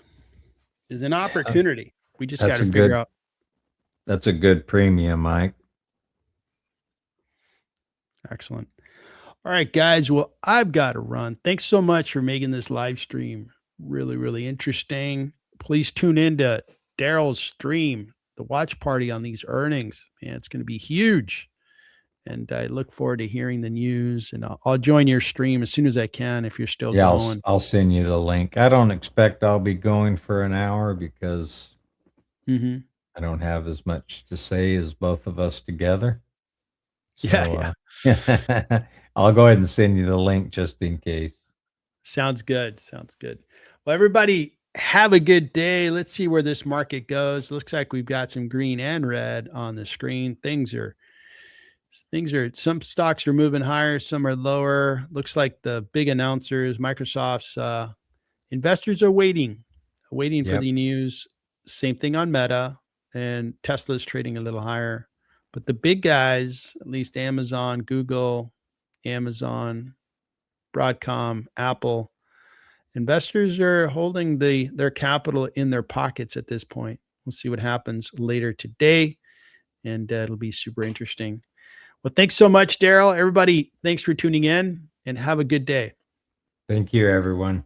an opportunity. We just got to figure out. That's a good premium, Mike. Excellent. All right, guys. Well, I've got to run. Thanks so much for making this live stream really, really interesting. Please tune in to Daryl's stream, the watch party on these earnings. Man, it's going to be huge. And I look forward to hearing the news, and I'll join your stream as soon as I can if you're still going. I'll send you the link. I don't expect I'll be going for an hour because I don't have as much to say as both of us together. So, yeah. I'll go ahead and send you the link just in case. Sounds good. Sounds good. Well, everybody, have a good day. Let's see where this market goes. Looks like we've got some green and red on the screen. Some stocks are moving higher, some are lower. Looks like the big announcers, Microsoft's investors are waiting for the news. Same thing on Meta, and Tesla's trading a little higher. But the big guys, at least Amazon, Google, Amazon, Broadcom, Apple, investors are holding their capital in their pockets at this point. We'll see what happens later today, and it'll be super interesting. Well, thanks so much, Daryl. Everybody, thanks for tuning in, and have a good day. Thank you, everyone.